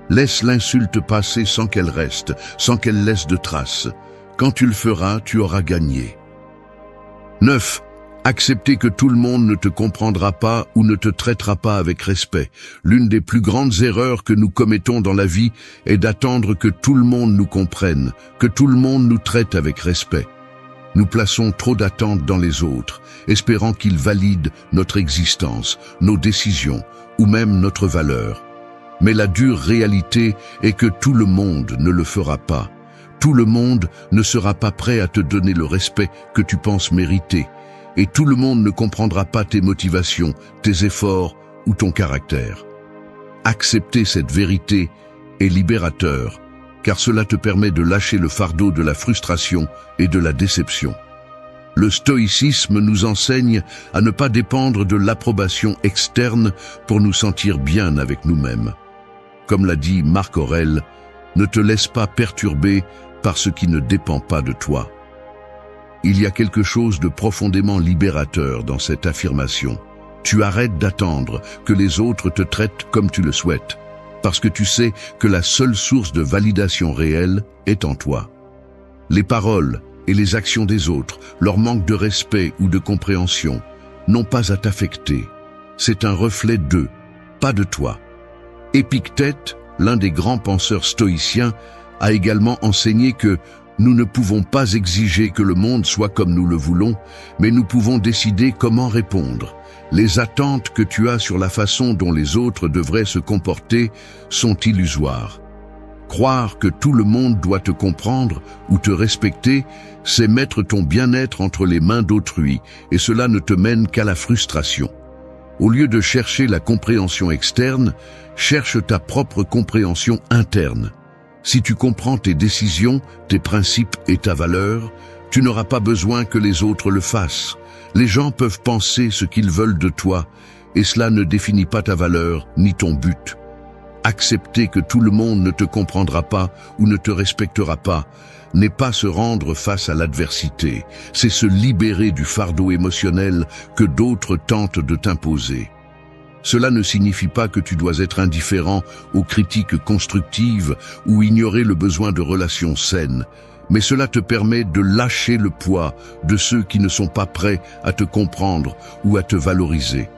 Speaker 1: Laisse l'insulte passer sans qu'elle reste, sans qu'elle laisse de traces. Quand tu le feras, tu auras gagné. 9. Accepter que tout le monde ne te comprendra pas ou ne te traitera pas avec respect. L'une des plus grandes erreurs que nous commettons dans la vie est d'attendre que tout le monde nous comprenne, que tout le monde nous traite avec respect. Nous plaçons trop d'attentes dans les autres, espérant qu'ils valident notre existence, nos décisions ou même notre valeur. Mais la dure réalité est que tout le monde ne le fera pas. Tout le monde ne sera pas prêt à te donner le respect que tu penses mériter. Et tout le monde ne comprendra pas tes motivations, tes efforts ou ton caractère. Accepter cette vérité est libérateur, car cela te permet de lâcher le fardeau de la frustration et de la déception. Le stoïcisme nous enseigne à ne pas dépendre de l'approbation externe pour nous sentir bien avec nous-mêmes. Comme l'a dit Marc Aurèle, ne te laisse pas perturber par ce qui ne dépend pas de toi. Il y a quelque chose de profondément libérateur dans cette affirmation. Tu arrêtes d'attendre que les autres te traitent comme tu le souhaites, parce que tu sais que la seule source de validation réelle est en toi. Les paroles et les actions des autres, leur manque de respect ou de compréhension, n'ont pas à t'affecter. C'est un reflet d'eux, pas de toi. Épictète, l'un des grands penseurs stoïciens, a également enseigné que nous ne pouvons pas exiger que le monde soit comme nous le voulons, mais nous pouvons décider comment répondre. Les attentes que tu as sur la façon dont les autres devraient se comporter sont illusoires. Croire que tout le monde doit te comprendre ou te respecter, c'est mettre ton bien-être entre les mains d'autrui, et cela ne te mène qu'à la frustration. Au lieu de chercher la compréhension externe, cherche ta propre compréhension interne. Si tu comprends tes décisions, tes principes et ta valeur, tu n'auras pas besoin que les autres le fassent. Les gens peuvent penser ce qu'ils veulent de toi, et cela ne définit pas ta valeur ni ton but. Accepter que tout le monde ne te comprendra pas ou ne te respectera pas n'est pas se rendre face à l'adversité, c'est se libérer du fardeau émotionnel que d'autres tentent de t'imposer. Cela ne signifie pas que tu dois être indifférent aux critiques constructives ou ignorer le besoin de relations saines, mais cela te permet de lâcher le poids de ceux qui ne sont pas prêts à te comprendre ou à te valoriser.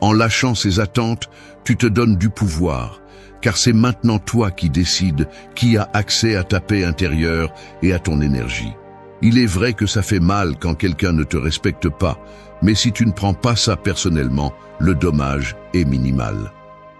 Speaker 1: En lâchant ces attentes, tu te donnes du pouvoir, car c'est maintenant toi qui décides qui a accès à ta paix intérieure et à ton énergie. Il est vrai que ça fait mal quand quelqu'un ne te respecte pas, mais si tu ne prends pas ça personnellement, le dommage est minimal.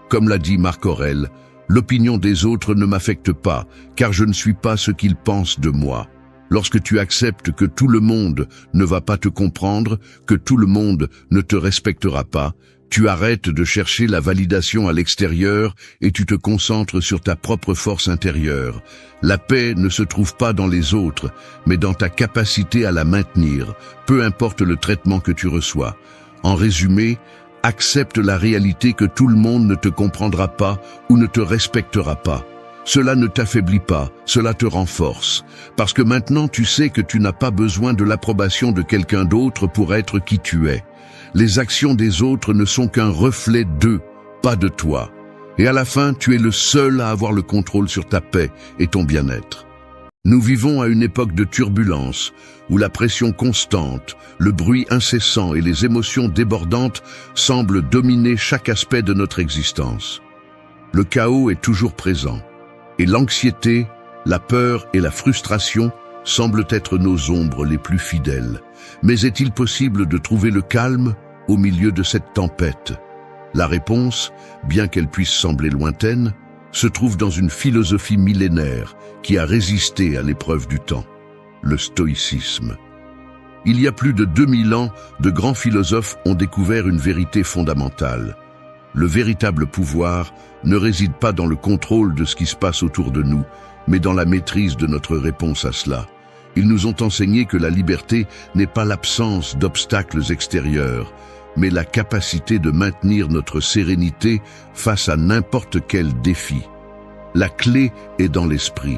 Speaker 1: Comme l'a dit Marc Aurèle, l'opinion des autres ne m'affecte pas, car je ne suis pas ce qu'ils pensent de moi. Lorsque tu acceptes que tout le monde ne va pas te comprendre, que tout le monde ne te respectera pas, tu arrêtes de chercher la validation à l'extérieur et tu te concentres sur ta propre force intérieure. La paix ne se trouve pas dans les autres, mais dans ta capacité à la maintenir, peu importe le traitement que tu reçois. En résumé, accepte la réalité que tout le monde ne te comprendra pas ou ne te respectera pas. Cela ne t'affaiblit pas, cela te renforce. Parce que maintenant tu sais que tu n'as pas besoin de l'approbation de quelqu'un d'autre pour être qui tu es. Les actions des autres ne sont qu'un reflet d'eux, pas de toi. Et à la fin, tu es le seul à avoir le contrôle sur ta paix et ton bien-être. Nous vivons à une époque de turbulence, où la pression constante, le bruit incessant et les émotions débordantes semblent dominer chaque aspect de notre existence. Le chaos est toujours présent, et l'anxiété, la peur et la frustration semblent être nos ombres les plus fidèles. Mais est-il possible de trouver le calme au milieu de cette tempête? La réponse, bien qu'elle puisse sembler lointaine, se trouve dans une philosophie millénaire qui a résisté à l'épreuve du temps, le stoïcisme. Il y a plus de 2000 ans, de grands philosophes ont découvert une vérité fondamentale. Le véritable pouvoir ne réside pas dans le contrôle de ce qui se passe autour de nous, mais dans la maîtrise de notre réponse à cela. Ils nous ont enseigné que la liberté n'est pas l'absence d'obstacles extérieurs, mais la capacité de maintenir notre sérénité face à n'importe quel défi. La clé est dans l'esprit.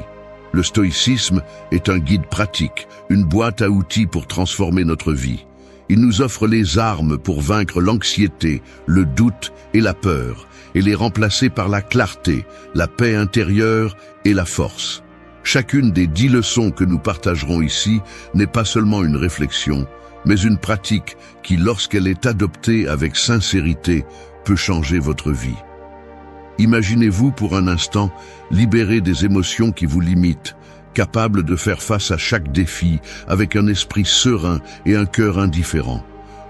Speaker 1: Le stoïcisme est un guide pratique, une boîte à outils pour transformer notre vie. Il nous offre les armes pour vaincre l'anxiété, le doute et la peur, et les remplacer par la clarté, la paix intérieure et la force. Chacune des 10 leçons que nous partagerons ici n'est pas seulement une réflexion, mais une pratique qui, lorsqu'elle est adoptée avec sincérité, peut changer votre vie. Imaginez-vous pour un instant libérer des émotions qui vous limitent, capable de faire face à chaque défi avec un esprit serein et un cœur indifférent.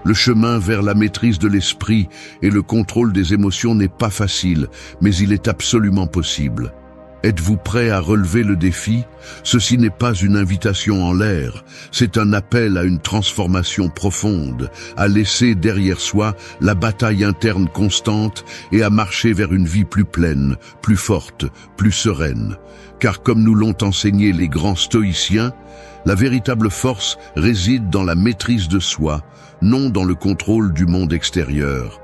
Speaker 1: Le chemin vers la maîtrise de l'esprit et le contrôle des émotions n'est pas facile, mais il est absolument possible. Êtes-vous prêt à relever le défi? Ceci n'est pas une invitation en l'air, c'est un appel à une transformation profonde, à laisser derrière soi la bataille interne constante et à marcher vers une vie plus pleine, plus forte, plus sereine. Car comme nous l'ont enseigné les grands stoïciens, la véritable force réside dans la maîtrise de soi, non dans le contrôle du monde extérieur.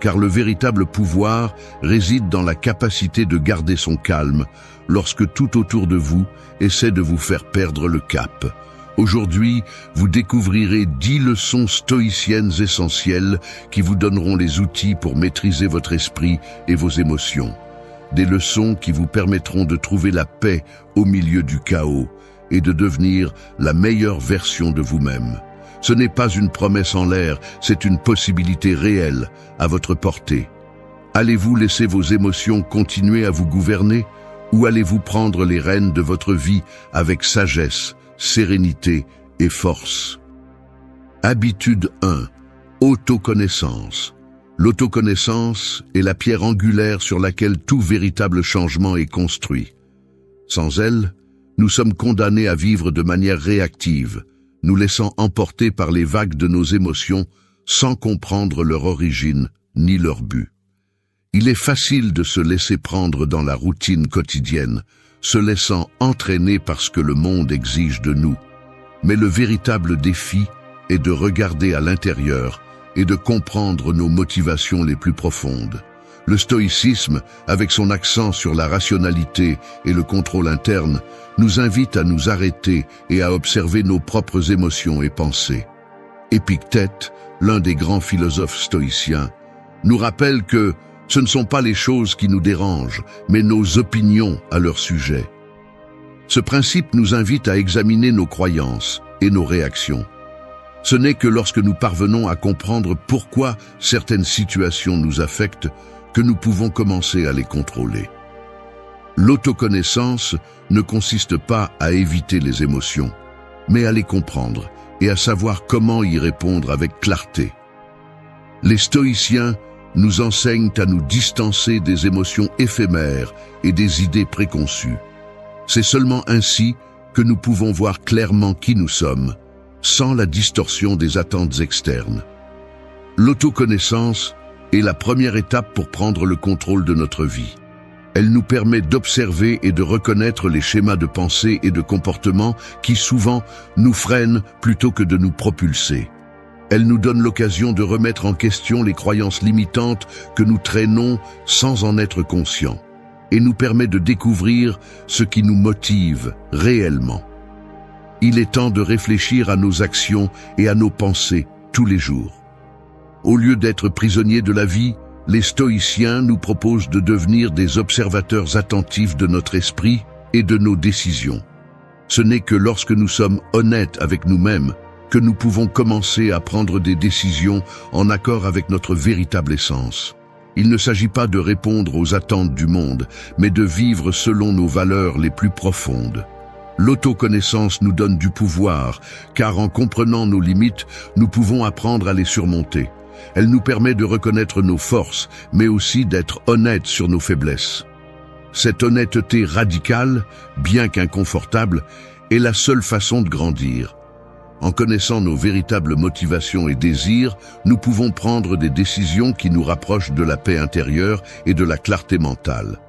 Speaker 1: Car le véritable pouvoir réside dans la capacité de garder son calme lorsque tout autour de vous essaie de vous faire perdre le cap. Aujourd'hui, vous découvrirez 10 leçons stoïciennes essentielles qui vous donneront les outils pour maîtriser votre esprit et vos émotions. Des leçons qui vous permettront de trouver la paix au milieu du chaos et de devenir la meilleure version de vous-même. Ce n'est pas une promesse en l'air, c'est une possibilité réelle à votre portée. Allez-vous laisser vos émotions continuer à vous gouverner ou allez-vous prendre les rênes de votre vie avec sagesse, sérénité et force? Habitude 1. Autoconnaissance. L'autoconnaissance est la pierre angulaire sur laquelle tout véritable changement est construit. Sans elle, nous sommes condamnés à vivre de manière réactive, nous laissant emporter par les vagues de nos émotions sans comprendre leur origine ni leur but. Il est facile de se laisser prendre dans la routine quotidienne, se laissant entraîner par ce que le monde exige de nous. Mais le véritable défi est de regarder à l'intérieur et de comprendre nos motivations les plus profondes. Le stoïcisme, avec son accent sur la rationalité et le contrôle interne, nous invite à nous arrêter et à observer nos propres émotions et pensées. Épictète, l'un des grands philosophes stoïciens, nous rappelle que ce ne sont pas les choses qui nous dérangent, mais nos opinions à leur sujet. Ce principe nous invite à examiner nos croyances et nos réactions. Ce n'est que lorsque nous parvenons à comprendre pourquoi certaines situations nous affectent que nous pouvons commencer à les contrôler. L'autoconnaissance ne consiste pas à éviter les émotions, mais à les comprendre et à savoir comment y répondre avec clarté. Les stoïciens nous enseignent à nous distancer des émotions éphémères et des idées préconçues. C'est seulement ainsi que nous pouvons voir clairement qui nous sommes, sans la distorsion des attentes externes. L'autoconnaissance est la première étape pour prendre le contrôle de notre vie. Elle nous permet d'observer et de reconnaître les schémas de pensée et de comportement qui souvent nous freinent plutôt que de nous propulser. Elle nous donne l'occasion de remettre en question les croyances limitantes que nous traînons sans en être conscients, et nous permet de découvrir ce qui nous motive réellement. Il est temps de réfléchir à nos actions et à nos pensées tous les jours. Au lieu d'être prisonniers de la vie, les stoïciens nous proposent de devenir des observateurs attentifs de notre esprit et de nos décisions. Ce n'est que lorsque nous sommes honnêtes avec nous-mêmes que nous pouvons commencer à prendre des décisions en accord avec notre véritable essence. Il ne s'agit pas de répondre aux attentes du monde, mais de vivre selon nos valeurs les plus profondes. L'autoconnaissance nous donne du pouvoir, car en comprenant nos limites, nous pouvons apprendre à les surmonter. Elle nous permet de reconnaître nos forces, mais aussi d'être honnêtes sur nos faiblesses. Cette honnêteté radicale, bien qu'inconfortable, est la seule façon de grandir. En connaissant nos véritables motivations et désirs, nous pouvons prendre des décisions qui nous rapprochent de la paix intérieure et de la clarté mentale.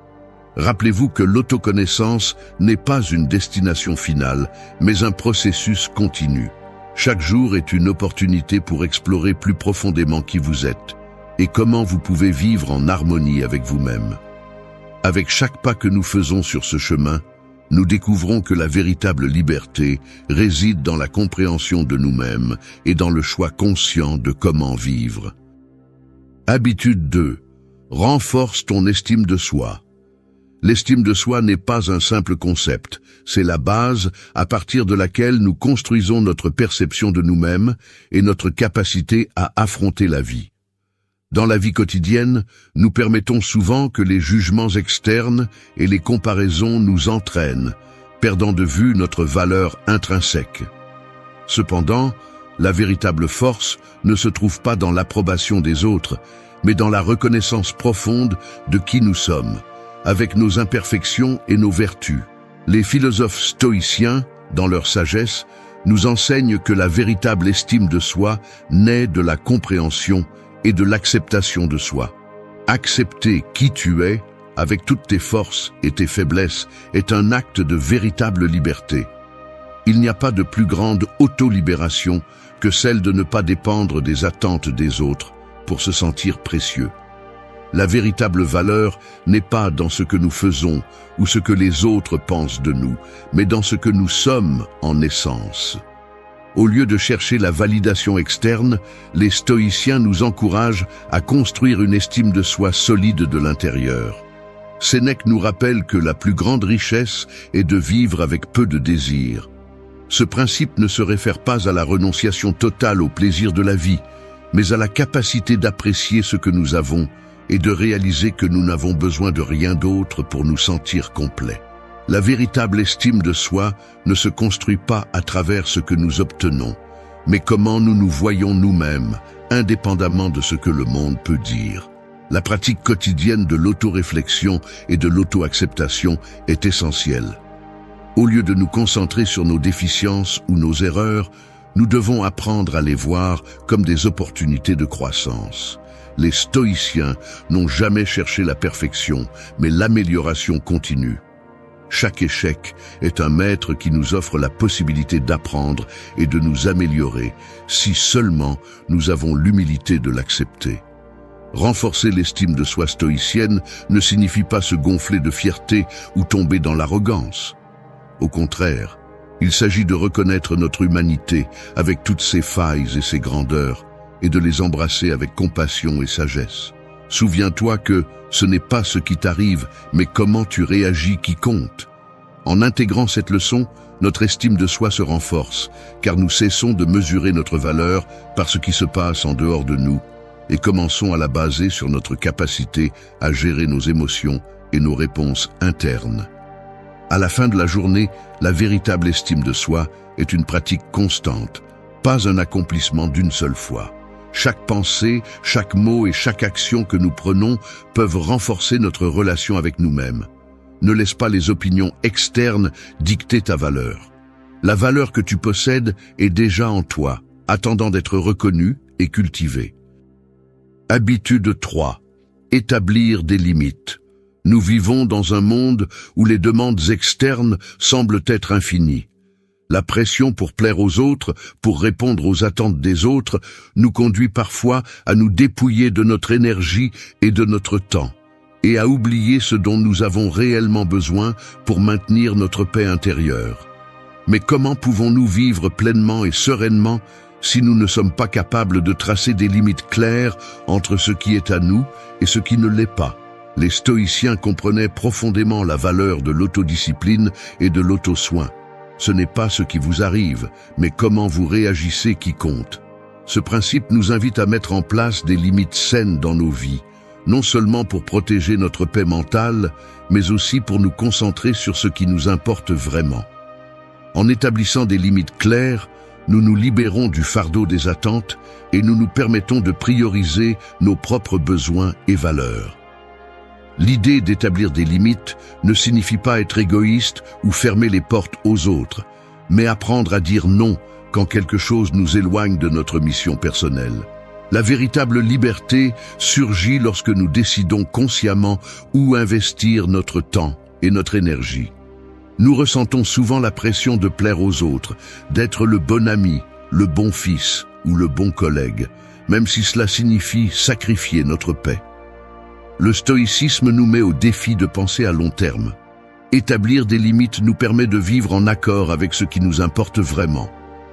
Speaker 1: Rappelez-vous que l'autoconnaissance n'est pas une destination finale, mais un processus continu. Chaque jour est une opportunité pour explorer plus profondément qui vous êtes et comment vous pouvez vivre en harmonie avec vous-même. Avec chaque pas que nous faisons sur ce chemin, nous découvrons que la véritable liberté réside dans la compréhension de nous-mêmes et dans le choix conscient de comment vivre. Habitude 2. Renforce ton estime de soi. L'estime de soi n'est pas un simple concept, c'est la base à partir de laquelle nous construisons notre perception de nous-mêmes et notre capacité à affronter la vie. Dans la vie quotidienne, nous permettons souvent que les jugements externes et les comparaisons nous entraînent, perdant de vue notre valeur intrinsèque. Cependant, la véritable force ne se trouve pas dans l'approbation des autres, mais dans la reconnaissance profonde de qui nous sommes, avec nos imperfections et nos vertus. Les philosophes stoïciens, dans leur sagesse, nous enseignent que la véritable estime de soi naît de la compréhension et de l'acceptation de soi. Accepter qui tu es, avec toutes tes forces et tes faiblesses, est un acte de véritable liberté. Il n'y a pas de plus grande auto-libération que celle de ne pas dépendre des attentes des autres pour se sentir précieux. La véritable valeur n'est pas dans ce que nous faisons ou ce que les autres pensent de nous, mais dans ce que nous sommes en essence. Au lieu de chercher la validation externe, les stoïciens nous encouragent à construire une estime de soi solide de l'intérieur. Sénèque nous rappelle que la plus grande richesse est de vivre avec peu de désirs. Ce principe ne se réfère pas à la renonciation totale au plaisir de la vie, mais à la capacité d'apprécier ce que nous avons et de réaliser que nous n'avons besoin de rien d'autre pour nous sentir complets. La véritable estime de soi ne se construit pas à travers ce que nous obtenons, mais comment nous nous voyons nous-mêmes, indépendamment de ce que le monde peut dire. La pratique quotidienne de l'autoréflexion et de l'auto-acceptation est essentielle. Au lieu de nous concentrer sur nos déficiences ou nos erreurs, nous devons apprendre à les voir comme des opportunités de croissance. Les stoïciens n'ont jamais cherché la perfection, mais l'amélioration continue. Chaque échec est un maître qui nous offre la possibilité d'apprendre et de nous améliorer, si seulement nous avons l'humilité de l'accepter. Renforcer l'estime de soi stoïcienne ne signifie pas se gonfler de fierté ou tomber dans l'arrogance. Au contraire, il s'agit de reconnaître notre humanité avec toutes ses failles et ses grandeurs, et de les embrasser avec compassion et sagesse. Souviens-toi que ce n'est pas ce qui t'arrive, mais comment tu réagis qui compte. En intégrant cette leçon, notre estime de soi se renforce, car nous cessons de mesurer notre valeur par ce qui se passe en dehors de nous, et commençons à la baser sur notre capacité à gérer nos émotions et nos réponses internes. À la fin de la journée, la véritable estime de soi est une pratique constante, pas un accomplissement d'une seule fois. Chaque pensée, chaque mot et chaque action que nous prenons peuvent renforcer notre relation avec nous-mêmes. Ne laisse pas les opinions externes dicter ta valeur. La valeur que tu possèdes est déjà en toi, attendant d'être reconnue et cultivée. Habitude 3. Établir des limites. Nous vivons dans un monde où les demandes externes semblent être infinies. La pression pour plaire aux autres, pour répondre aux attentes des autres, nous conduit parfois à nous dépouiller de notre énergie et de notre temps, et à oublier ce dont nous avons réellement besoin pour maintenir notre paix intérieure. Mais comment pouvons-nous vivre pleinement et sereinement si nous ne sommes pas capables de tracer des limites claires entre ce qui est à nous et ce qui ne l'est pas? Les stoïciens comprenaient profondément la valeur de l'autodiscipline et de l'auto-soin. Ce n'est pas ce qui vous arrive, mais comment vous réagissez qui compte. Ce principe nous invite à mettre en place des limites saines dans nos vies, non seulement pour protéger notre paix mentale, mais aussi pour nous concentrer sur ce qui nous importe vraiment. En établissant des limites claires, nous nous libérons du fardeau des attentes et nous nous permettons de prioriser nos propres besoins et valeurs. L'idée d'établir des limites ne signifie pas être égoïste ou fermer les portes aux autres, mais apprendre à dire non quand quelque chose nous éloigne de notre mission personnelle. La véritable liberté surgit lorsque nous décidons consciemment où investir notre temps et notre énergie. Nous ressentons souvent la pression de plaire aux autres, d'être le bon ami, le bon fils ou le bon collègue, même si cela signifie sacrifier notre paix. Le stoïcisme nous met au défi de penser à long terme. Établir des limites nous permet de vivre en accord avec ce qui nous importe vraiment,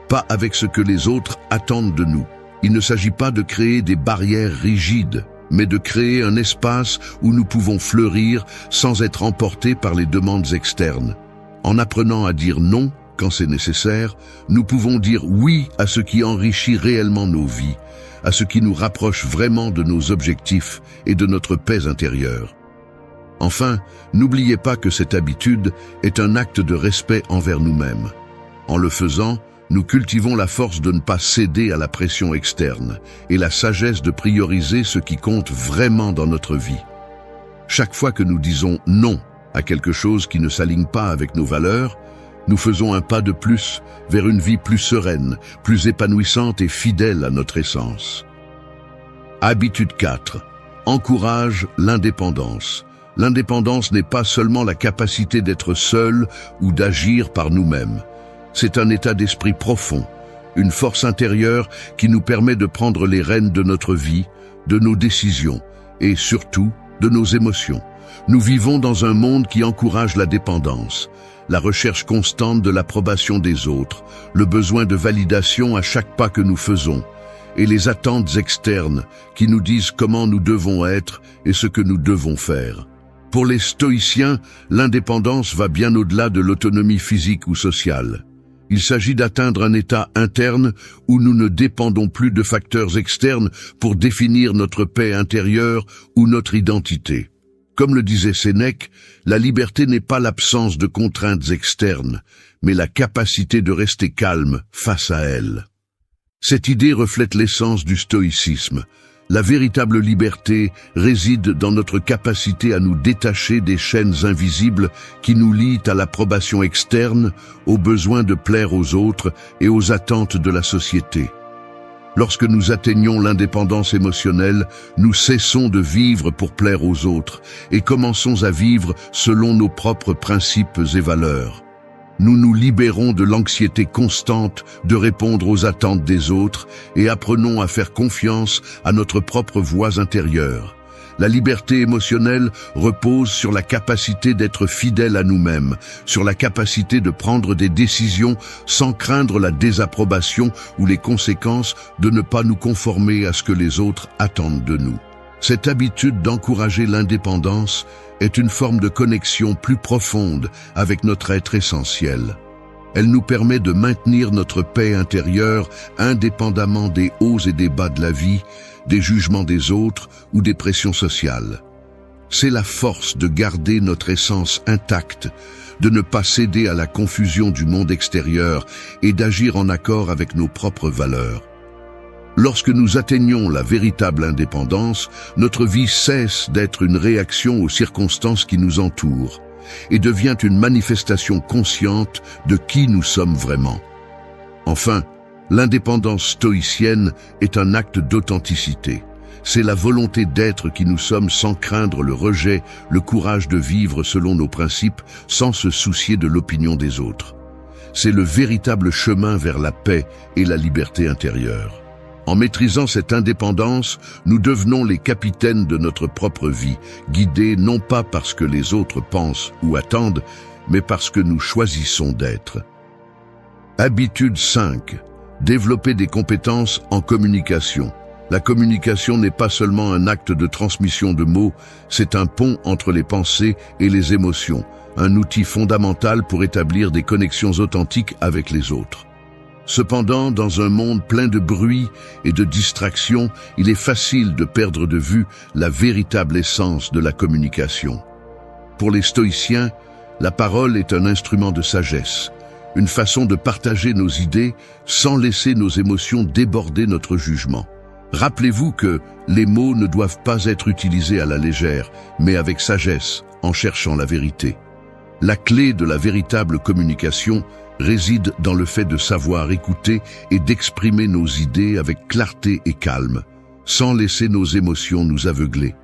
Speaker 1: pas avec ce que les autres attendent de nous. Il ne s'agit pas de créer des barrières rigides, mais de créer un espace où nous pouvons fleurir sans être emportés par les demandes externes. En apprenant à dire non quand c'est nécessaire, nous pouvons dire oui à ce qui enrichit réellement nos vies, à ce qui nous rapproche vraiment de nos objectifs et de notre paix intérieure. Enfin, n'oubliez pas que cette habitude est un acte de respect envers nous-mêmes. En le faisant, nous cultivons la force de ne pas céder à la pression externe et la sagesse de prioriser ce qui compte vraiment dans notre vie. Chaque fois que nous disons non à quelque chose qui ne s'aligne pas avec nos valeurs, nous faisons un pas de plus vers une vie plus sereine, plus épanouissante et fidèle à notre essence. Habitude 4. Encourage l'indépendance. L'indépendance n'est pas seulement la capacité d'être seul ou d'agir par nous-mêmes. C'est un état d'esprit profond, une force intérieure qui nous permet de prendre les rênes de notre vie, de nos décisions et surtout de nos émotions. Nous vivons dans un monde qui encourage la dépendance, la recherche constante de l'approbation des autres, le besoin de validation à chaque pas que nous faisons, et les attentes externes qui nous disent comment nous devons être et ce que nous devons faire. Pour les stoïciens, l'indépendance va bien au-delà de l'autonomie physique ou sociale. Il s'agit d'atteindre un état interne où nous ne dépendons plus de facteurs externes pour définir notre paix intérieure ou notre identité. Comme le disait Sénèque, la liberté n'est pas l'absence de contraintes externes, mais la capacité de rester calme face à elles. Cette idée reflète l'essence du stoïcisme. La véritable liberté réside dans notre capacité à nous détacher des chaînes invisibles qui nous lient à l'approbation externe, au besoin de plaire aux autres et aux attentes de la société. Lorsque nous atteignons l'indépendance émotionnelle, nous cessons de vivre pour plaire aux autres et commençons à vivre selon nos propres principes et valeurs. Nous nous libérons de l'anxiété constante de répondre aux attentes des autres et apprenons à faire confiance à notre propre voix intérieure. La liberté émotionnelle repose sur la capacité d'être fidèle à nous-mêmes, sur la capacité de prendre des décisions sans craindre la désapprobation ou les conséquences de ne pas nous conformer à ce que les autres attendent de nous. Cette habitude d'encourager l'indépendance est une forme de connexion plus profonde avec notre être essentiel. Elle nous permet de maintenir notre paix intérieure indépendamment des hauts et des bas de la vie, des jugements des autres ou des pressions sociales. C'est la force de garder notre essence intacte, de ne pas céder à la confusion du monde extérieur et d'agir en accord avec nos propres valeurs. Lorsque nous atteignons la véritable indépendance, notre vie cesse d'être une réaction aux circonstances qui nous entourent et devient une manifestation consciente de qui nous sommes vraiment. Enfin, l'indépendance stoïcienne est un acte d'authenticité. C'est la volonté d'être qui nous sommes sans craindre le rejet, le courage de vivre selon nos principes sans se soucier de l'opinion des autres. C'est le véritable chemin vers la paix et la liberté intérieure. En maîtrisant cette indépendance, nous devenons les capitaines de notre propre vie, guidés non pas parce que les autres pensent ou attendent, mais parce que nous choisissons d'être. Habitude 5. Développer des compétences en communication. La communication n'est pas seulement un acte de transmission de mots, c'est un pont entre les pensées et les émotions, un outil fondamental pour établir des connexions authentiques avec les autres. Cependant, dans un monde plein de bruit et de distractions, il est facile de perdre de vue la véritable essence de la communication. Pour les stoïciens, la parole est un instrument de sagesse, une façon de partager nos idées sans laisser nos émotions déborder notre jugement. Rappelez-vous que les mots ne doivent pas être utilisés à la légère, mais avec sagesse, en cherchant la vérité. La clé de la véritable communication réside dans le fait de savoir écouter et d'exprimer nos idées avec clarté et calme, sans laisser nos émotions nous aveugler.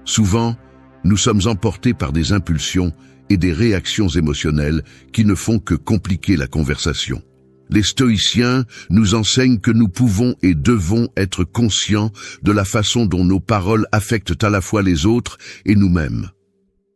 Speaker 1: Souvent, nous sommes emportés par des impulsions et des réactions émotionnelles qui ne font que compliquer la conversation. Les stoïciens nous enseignent que nous pouvons et devons être conscients de la façon dont nos paroles affectent à la fois les autres et nous-mêmes.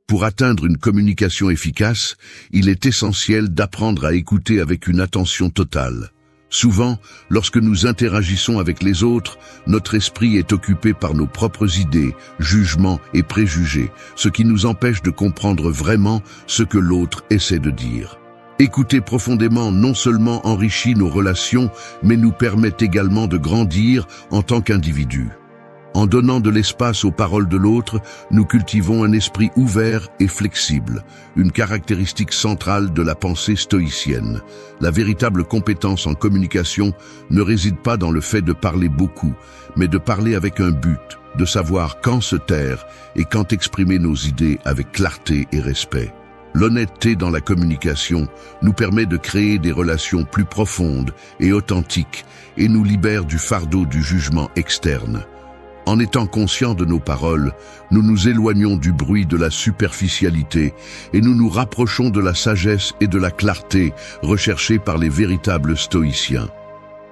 Speaker 1: Pour atteindre une communication efficace, il est essentiel d'apprendre à écouter avec une attention totale. Souvent, lorsque nous interagissons avec les autres, notre esprit est occupé par nos propres idées, jugements et préjugés, ce qui nous empêche de comprendre vraiment ce que l'autre essaie de dire. Écouter profondément non seulement enrichit nos relations, mais nous permet également de grandir en tant qu'individus. En donnant de l'espace aux paroles de l'autre, nous cultivons un esprit ouvert et flexible, une caractéristique centrale de la pensée stoïcienne. La véritable compétence en communication ne réside pas dans le fait de parler beaucoup, mais de parler avec un but, de savoir quand se taire et quand exprimer nos idées avec clarté et respect. L'honnêteté dans la communication nous permet de créer des relations plus profondes et authentiques et nous libère du fardeau du jugement externe. En étant conscients de nos paroles, nous nous éloignons du bruit de la superficialité et nous nous rapprochons de la sagesse et de la clarté recherchées par les véritables stoïciens.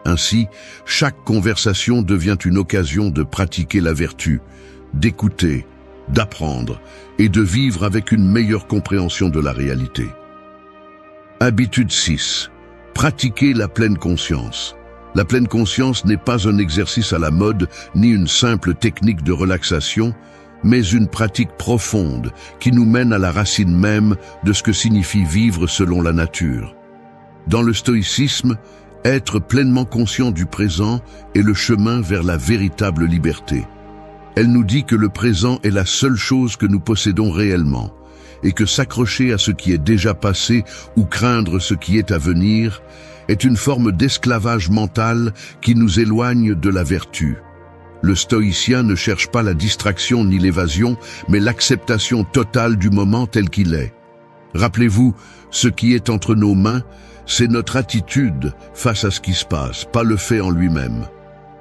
Speaker 1: Ainsi, chaque conversation devient une occasion de pratiquer la vertu, d'écouter, d'apprendre et de vivre avec une meilleure compréhension de la réalité. Habitude 6. Pratiquer la pleine conscience. La pleine conscience n'est pas un exercice à la mode ni une simple technique de relaxation, mais une pratique profonde qui nous mène à la racine même de ce que signifie vivre selon la nature. Dans le stoïcisme, être pleinement conscient du présent est le chemin vers la véritable liberté. Elle nous dit que le présent est la seule chose que nous possédons réellement, et que s'accrocher à ce qui est déjà passé ou craindre ce qui est à venir est une forme d'esclavage mental qui nous éloigne de la vertu. Le stoïcien ne cherche pas la distraction ni l'évasion, mais l'acceptation totale du moment tel qu'il est. Rappelez-vous, ce qui est entre nos mains, c'est notre attitude face à ce qui se passe, pas le fait en lui-même.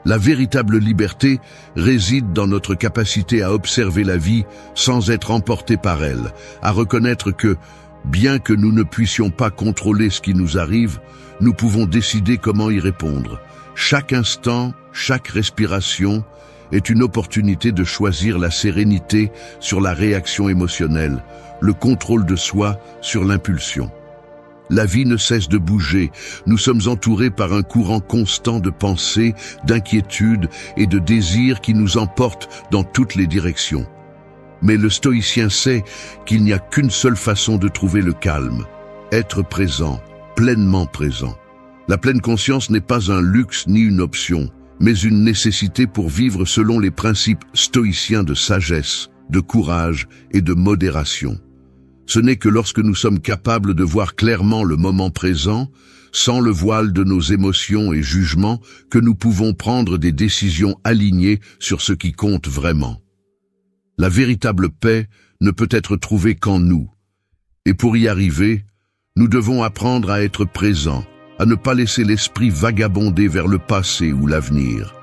Speaker 1: La véritable liberté réside dans notre capacité à observer la vie sans être emporté par elle, à reconnaître que, bien que nous ne puissions pas contrôler ce qui nous arrive, nous pouvons décider comment y répondre. Chaque instant, chaque respiration est une opportunité de choisir la sérénité sur la réaction émotionnelle, le contrôle de soi sur l'impulsion. La vie ne cesse de bouger, nous sommes entourés par un courant constant de pensées, d'inquiétudes et de désirs qui nous emportent dans toutes les directions. Mais le stoïcien sait qu'il n'y a qu'une seule façon de trouver le calme, être présent, pleinement présent. La pleine conscience n'est pas un luxe ni une option, mais une nécessité pour vivre selon les principes stoïciens de sagesse, de courage et de modération. Ce n'est que lorsque nous sommes capables de voir clairement le moment présent, sans le voile de nos émotions et jugements, que nous pouvons prendre des décisions alignées sur ce qui compte vraiment. La véritable paix ne peut être trouvée qu'en nous. Et pour y arriver, nous devons apprendre à être présents, à ne pas laisser l'esprit vagabonder vers le passé ou l'avenir.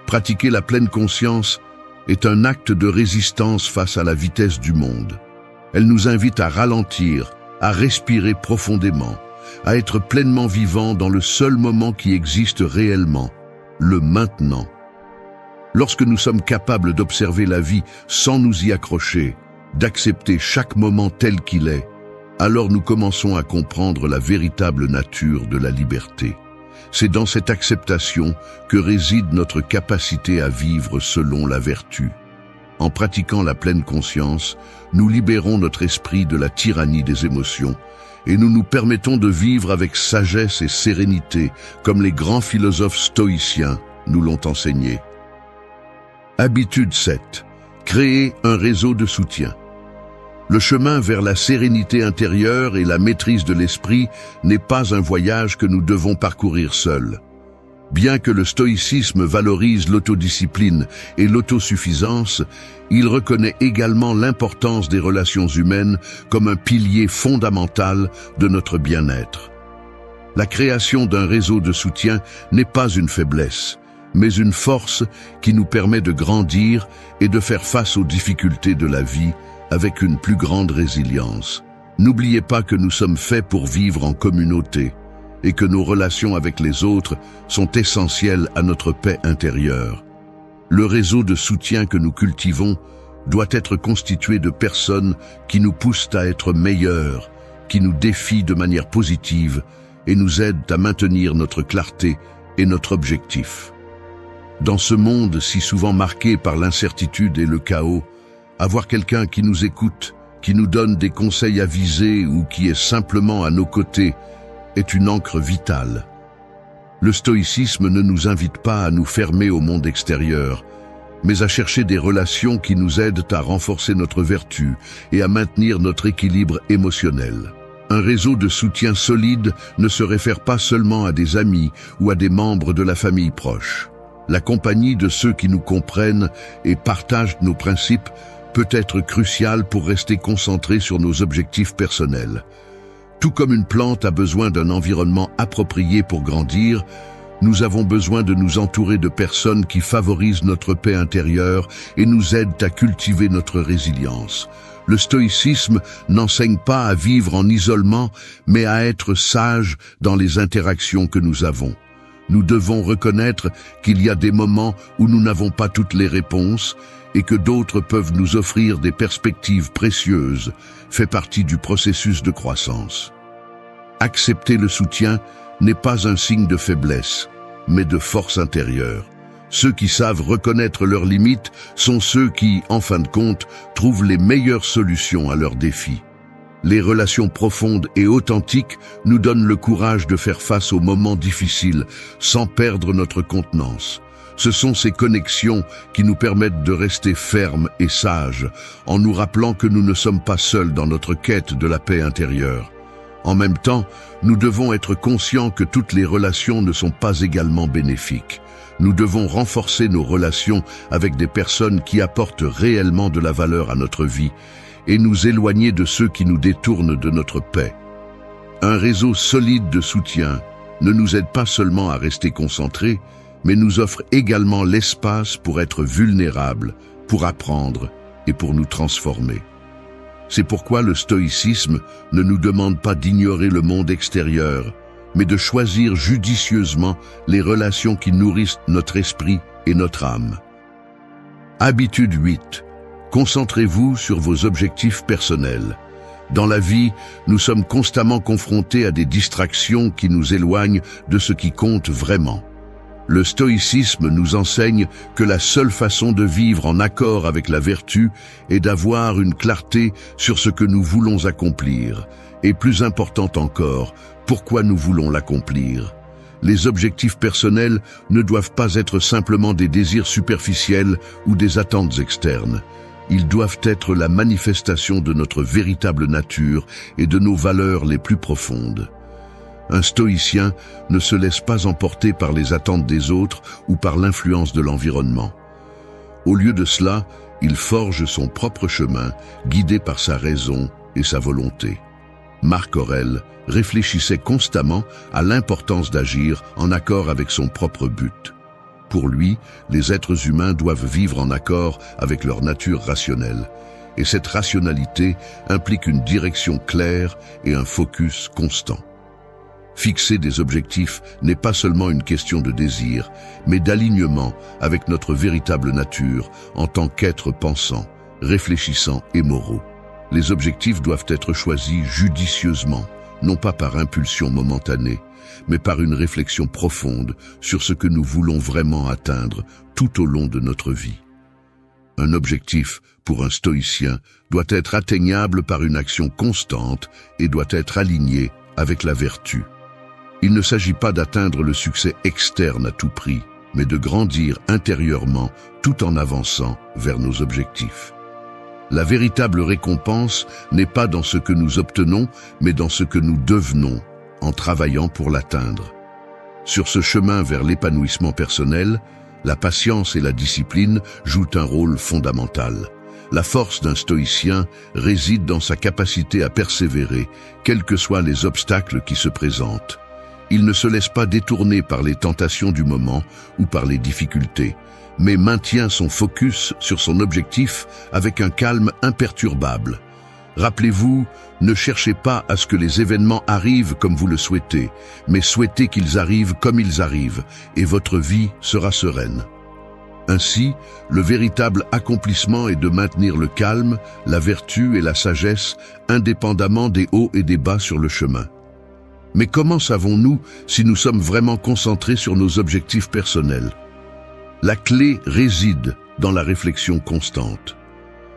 Speaker 1: Pratiquer la pleine conscience est un acte de résistance face à la vitesse du monde. Elle nous invite à ralentir, à respirer profondément, à être pleinement vivants dans le seul moment qui existe réellement, le maintenant. Lorsque nous sommes capables d'observer la vie sans nous y accrocher, d'accepter chaque moment tel qu'il est, alors nous commençons à comprendre la véritable nature de la liberté. C'est dans cette acceptation que réside notre capacité à vivre selon la vertu. En pratiquant la pleine conscience, nous libérons notre esprit de la tyrannie des émotions et nous nous permettons de vivre avec sagesse et sérénité, comme les grands philosophes stoïciens nous l'ont enseigné. Habitude 7. Créer un réseau de soutien. Le chemin vers la sérénité intérieure et la maîtrise de l'esprit n'est pas un voyage que nous devons parcourir seuls. Bien que le stoïcisme valorise l'autodiscipline et l'autosuffisance, il reconnaît également l'importance des relations humaines comme un pilier fondamental de notre bien-être. La création d'un réseau de soutien n'est pas une faiblesse, mais une force qui nous permet de grandir et de faire face aux difficultés de la vie avec une plus grande résilience. N'oubliez pas que nous sommes faits pour vivre en communauté et que nos relations avec les autres sont essentielles à notre paix intérieure. Le réseau de soutien que nous cultivons doit être constitué de personnes qui nous poussent à être meilleurs, qui nous défient de manière positive et nous aident à maintenir notre clarté et notre objectif. Dans ce monde si souvent marqué par l'incertitude et le chaos, avoir quelqu'un qui nous écoute, qui nous donne des conseils avisés ou qui est simplement à nos côtés est une ancre vitale. Le stoïcisme ne nous invite pas à nous fermer au monde extérieur, mais à chercher des relations qui nous aident à renforcer notre vertu et à maintenir notre équilibre émotionnel. Un réseau de soutien solide ne se réfère pas seulement à des amis ou à des membres de la famille proche. La compagnie de ceux qui nous comprennent et partagent nos principes peut être cruciale pour rester concentré sur nos objectifs personnels. Tout comme une plante a besoin d'un environnement approprié pour grandir, nous avons besoin de nous entourer de personnes qui favorisent notre paix intérieure et nous aident à cultiver notre résilience. Le stoïcisme n'enseigne pas à vivre en isolement, mais à être sage dans les interactions que nous avons. Nous devons reconnaître qu'il y a des moments où nous n'avons pas toutes les réponses et que d'autres peuvent nous offrir des perspectives précieuses, fait partie du processus de croissance. Accepter le soutien n'est pas un signe de faiblesse, mais de force intérieure. Ceux qui savent reconnaître leurs limites sont ceux qui, en fin de compte, trouvent les meilleures solutions à leurs défis. Les relations profondes et authentiques nous donnent le courage de faire face aux moments difficiles sans perdre notre contenance. Ce sont ces connexions qui nous permettent de rester fermes et sages, en nous rappelant que nous ne sommes pas seuls dans notre quête de la paix intérieure. En même temps, nous devons être conscients que toutes les relations ne sont pas également bénéfiques. Nous devons renforcer nos relations avec des personnes qui apportent réellement de la valeur à notre vie et nous éloigner de ceux qui nous détournent de notre paix. Un réseau solide de soutien ne nous aide pas seulement à rester concentrés, mais nous offre également l'espace pour être vulnérables, pour apprendre et pour nous transformer. C'est pourquoi le stoïcisme ne nous demande pas d'ignorer le monde extérieur, mais de choisir judicieusement les relations qui nourrissent notre esprit et notre âme. Habitude 8. Concentrez-vous sur vos objectifs personnels. Dans la vie, nous sommes constamment confrontés à des distractions qui nous éloignent de ce qui compte vraiment. Le stoïcisme nous enseigne que la seule façon de vivre en accord avec la vertu est d'avoir une clarté sur ce que nous voulons accomplir, et plus important encore, pourquoi nous voulons l'accomplir. Les objectifs personnels ne doivent pas être simplement des désirs superficiels ou des attentes externes. Ils doivent être la manifestation de notre véritable nature et de nos valeurs les plus profondes. Un stoïcien ne se laisse pas emporter par les attentes des autres ou par l'influence de l'environnement. Au lieu de cela, il forge son propre chemin, guidé par sa raison et sa volonté. Marc Aurèle réfléchissait constamment à l'importance d'agir en accord avec son propre but. Pour lui, les êtres humains doivent vivre en accord avec leur nature rationnelle, et cette rationalité implique une direction claire et un focus constant. Fixer des objectifs n'est pas seulement une question de désir, mais d'alignement avec notre véritable nature en tant qu'êtres pensants, réfléchissants et moraux. Les objectifs doivent être choisis judicieusement, non pas par impulsion momentanée, mais par une réflexion profonde sur ce que nous voulons vraiment atteindre tout au long de notre vie. Un objectif, pour un stoïcien, doit être atteignable par une action constante et doit être aligné avec la vertu. Il ne s'agit pas d'atteindre le succès externe à tout prix, mais de grandir intérieurement tout en avançant vers nos objectifs. La véritable récompense n'est pas dans ce que nous obtenons, mais dans ce que nous devenons en travaillant pour l'atteindre. Sur ce chemin vers l'épanouissement personnel, la patience et la discipline jouent un rôle fondamental. La force d'un stoïcien réside dans sa capacité à persévérer, quels que soient les obstacles qui se présentent. Il ne se laisse pas détourner par les tentations du moment ou par les difficultés, mais maintient son focus sur son objectif avec un calme imperturbable. Rappelez-vous, ne cherchez pas à ce que les événements arrivent comme vous le souhaitez, mais souhaitez qu'ils arrivent comme ils arrivent, et votre vie sera sereine. Ainsi, le véritable accomplissement est de maintenir le calme, la vertu et la sagesse, indépendamment des hauts et des bas sur le chemin. Mais comment savons-nous si nous sommes vraiment concentrés sur nos objectifs personnels? La clé réside dans la réflexion constante.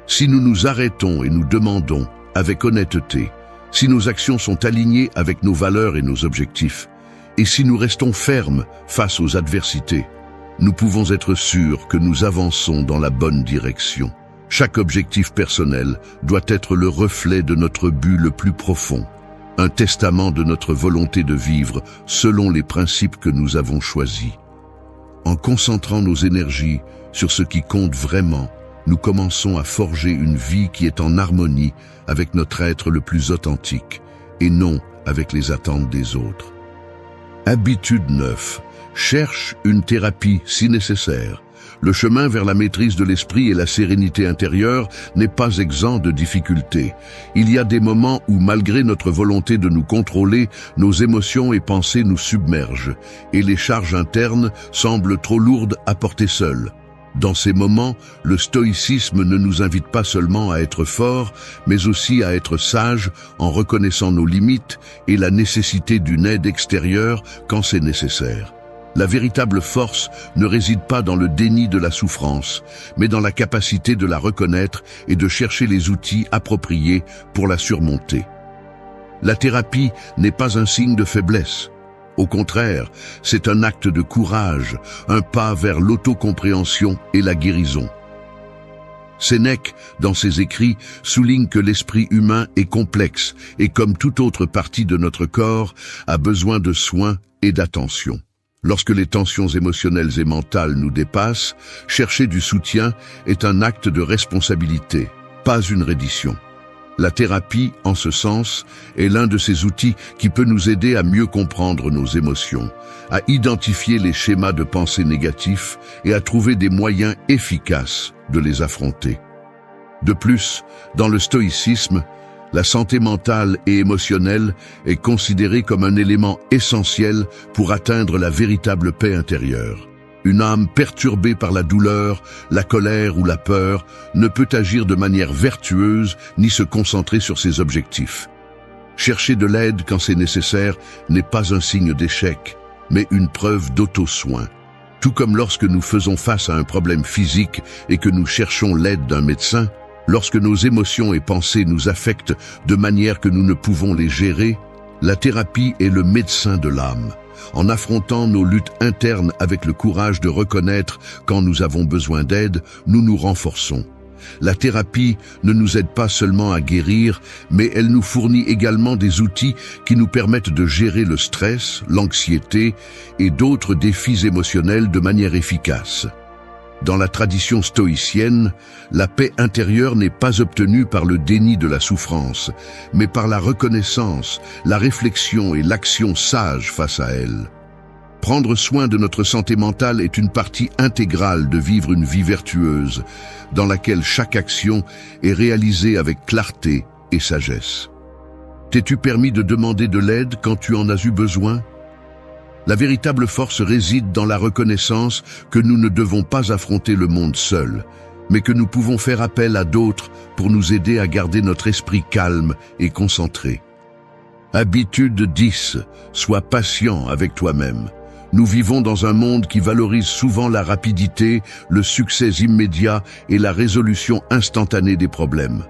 Speaker 1: Si nous nous arrêtons et nous demandons, avec honnêteté, si nos actions sont alignées avec nos valeurs et nos objectifs, et si nous restons fermes face aux adversités, nous pouvons être sûrs que nous avançons dans la bonne direction. Chaque objectif personnel doit être le reflet de notre but le plus profond, un testament de notre volonté de vivre selon les principes que nous avons choisis. En concentrant nos énergies sur ce qui compte vraiment, nous commençons à forger une vie qui est en harmonie avec notre être le plus authentique et non avec les attentes des autres. Habitude 9. Cherche une thérapie si nécessaire. Le chemin vers la maîtrise de l'esprit et la sérénité intérieure n'est pas exempt de difficultés. Il y a des moments où, malgré notre volonté de nous contrôler, nos émotions et pensées nous submergent, et les charges internes semblent trop lourdes à porter seules. Dans ces moments, le stoïcisme ne nous invite pas seulement à être forts, mais aussi à être sages en reconnaissant nos limites et la nécessité d'une aide extérieure quand c'est nécessaire. La véritable force ne réside pas dans le déni de la souffrance, mais dans la capacité de la reconnaître et de chercher les outils appropriés pour la surmonter. La thérapie n'est pas un signe de faiblesse. Au contraire, c'est un acte de courage, un pas vers l'autocompréhension et la guérison. Sénèque, dans ses écrits, souligne que l'esprit humain est complexe et, comme toute autre partie de notre corps, a besoin de soins et d'attention. Lorsque les tensions émotionnelles et mentales nous dépassent, chercher du soutien est un acte de responsabilité, pas une reddition. La thérapie, en ce sens, est l'un de ces outils qui peut nous aider à mieux comprendre nos émotions, à identifier les schémas de pensée négatifs et à trouver des moyens efficaces de les affronter. De plus, dans le stoïcisme, la santé mentale et émotionnelle est considérée comme un élément essentiel pour atteindre la véritable paix intérieure. Une âme perturbée par la douleur, la colère ou la peur ne peut agir de manière vertueuse ni se concentrer sur ses objectifs. Chercher de l'aide quand c'est nécessaire n'est pas un signe d'échec, mais une preuve d'auto-soin. Tout comme lorsque nous faisons face à un problème physique et que nous cherchons l'aide d'un médecin, lorsque nos émotions et pensées nous affectent de manière que nous ne pouvons les gérer, la thérapie est le médecin de l'âme. En affrontant nos luttes internes avec le courage de reconnaître quand nous avons besoin d'aide, nous nous renforçons. La thérapie ne nous aide pas seulement à guérir, mais elle nous fournit également des outils qui nous permettent de gérer le stress, l'anxiété et d'autres défis émotionnels de manière efficace. Dans la tradition stoïcienne, la paix intérieure n'est pas obtenue par le déni de la souffrance, mais par la reconnaissance, la réflexion et l'action sage face à elle. Prendre soin de notre santé mentale est une partie intégrale de vivre une vie vertueuse, dans laquelle chaque action est réalisée avec clarté et sagesse. T'es-tu permis de demander de l'aide quand tu en as eu besoin? La véritable force réside dans la reconnaissance que nous ne devons pas affronter le monde seuls, mais que nous pouvons faire appel à d'autres pour nous aider à garder notre esprit calme et concentré. Habitude 10. Sois patient avec toi-même. Nous vivons dans un monde qui valorise souvent la rapidité, le succès immédiat et la résolution instantanée des problèmes.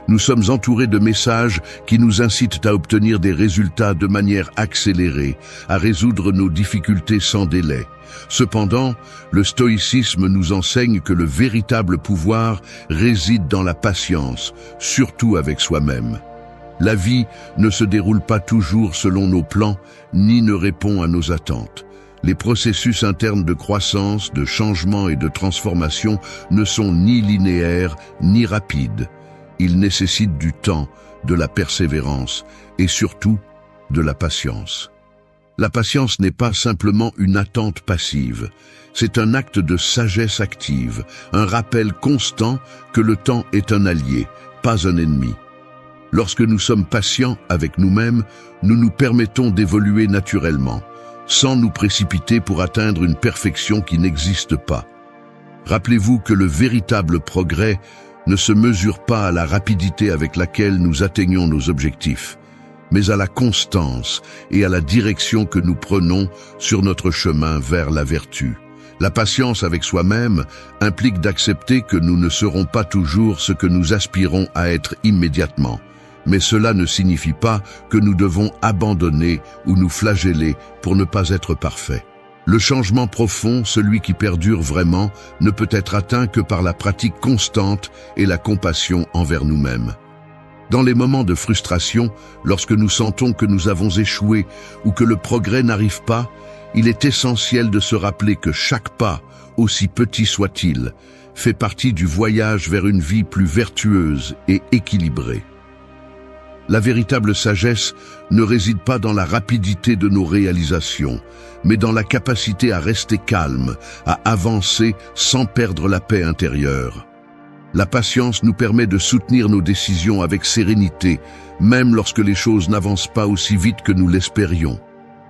Speaker 1: Nous sommes entourés de messages qui nous incitent à obtenir des résultats de manière accélérée, à résoudre nos difficultés sans délai. Cependant, le stoïcisme nous enseigne que le véritable pouvoir réside dans la patience, surtout avec soi-même. La vie ne se déroule pas toujours selon nos plans, ni ne répond à nos attentes. Les processus internes de croissance, de changement et de transformation ne sont ni linéaires, ni rapides. Ils nécessitent du temps, de la persévérance et surtout de la patience. La patience n'est pas simplement une attente passive, c'est un acte de sagesse active, un rappel constant que le temps est un allié, pas un ennemi. Lorsque nous sommes patients avec nous-mêmes, nous nous permettons d'évoluer naturellement, sans nous précipiter pour atteindre une perfection qui n'existe pas. Rappelez-vous que le véritable progrès ne se mesure pas à la rapidité avec laquelle nous atteignons nos objectifs, mais à la constance et à la direction que nous prenons sur notre chemin vers la vertu. La patience avec soi-même implique d'accepter que nous ne serons pas toujours ce que nous aspirons à être immédiatement. Mais cela ne signifie pas que nous devons abandonner ou nous flageller pour ne pas être parfaits. Le changement profond, celui qui perdure vraiment, ne peut être atteint que par la pratique constante et la compassion envers nous-mêmes. Dans les moments de frustration, lorsque nous sentons que nous avons échoué ou que le progrès n'arrive pas, il est essentiel de se rappeler que chaque pas, aussi petit soit-il, fait partie du voyage vers une vie plus vertueuse et équilibrée. La véritable sagesse ne réside pas dans la rapidité de nos réalisations, mais dans la capacité à rester calme, à avancer sans perdre la paix intérieure. La patience nous permet de soutenir nos décisions avec sérénité, même lorsque les choses n'avancent pas aussi vite que nous l'espérions.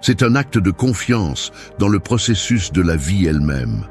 Speaker 1: C'est un acte de confiance dans le processus de la vie elle-même.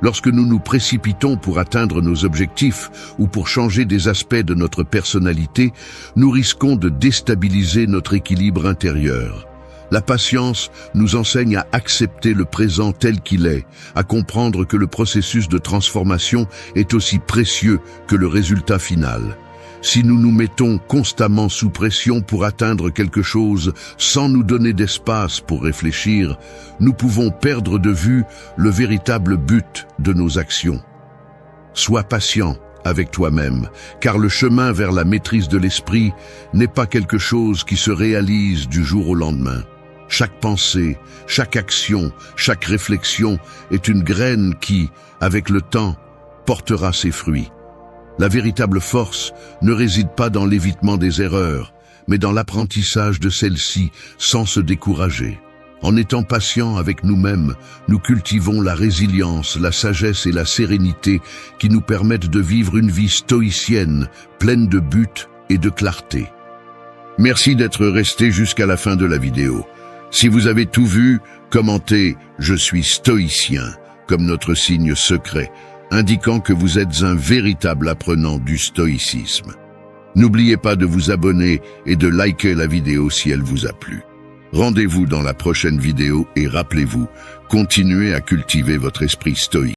Speaker 1: Lorsque nous nous précipitons pour atteindre nos objectifs ou pour changer des aspects de notre personnalité, nous risquons de déstabiliser notre équilibre intérieur. La patience nous enseigne à accepter le présent tel qu'il est, à comprendre que le processus de transformation est aussi précieux que le résultat final. Si nous nous mettons constamment sous pression pour atteindre quelque chose sans nous donner d'espace pour réfléchir, nous pouvons perdre de vue le véritable but de nos actions. Sois patient avec toi-même, car le chemin vers la maîtrise de l'esprit n'est pas quelque chose qui se réalise du jour au lendemain. Chaque pensée, chaque action, chaque réflexion est une graine qui, avec le temps, portera ses fruits. La véritable force ne réside pas dans l'évitement des erreurs, mais dans l'apprentissage de celles-ci sans se décourager. En étant patients avec nous-mêmes, nous cultivons la résilience, la sagesse et la sérénité qui nous permettent de vivre une vie stoïcienne, pleine de buts et de clarté. Merci d'être resté jusqu'à la fin de la vidéo. Si vous avez tout vu, commentez « Je suis stoïcien » comme notre signe secret, indiquant que vous êtes un véritable apprenant du stoïcisme. N'oubliez pas de vous abonner et de liker la vidéo si elle vous a plu. Rendez-vous dans la prochaine vidéo et rappelez-vous, continuez à cultiver votre esprit stoïque.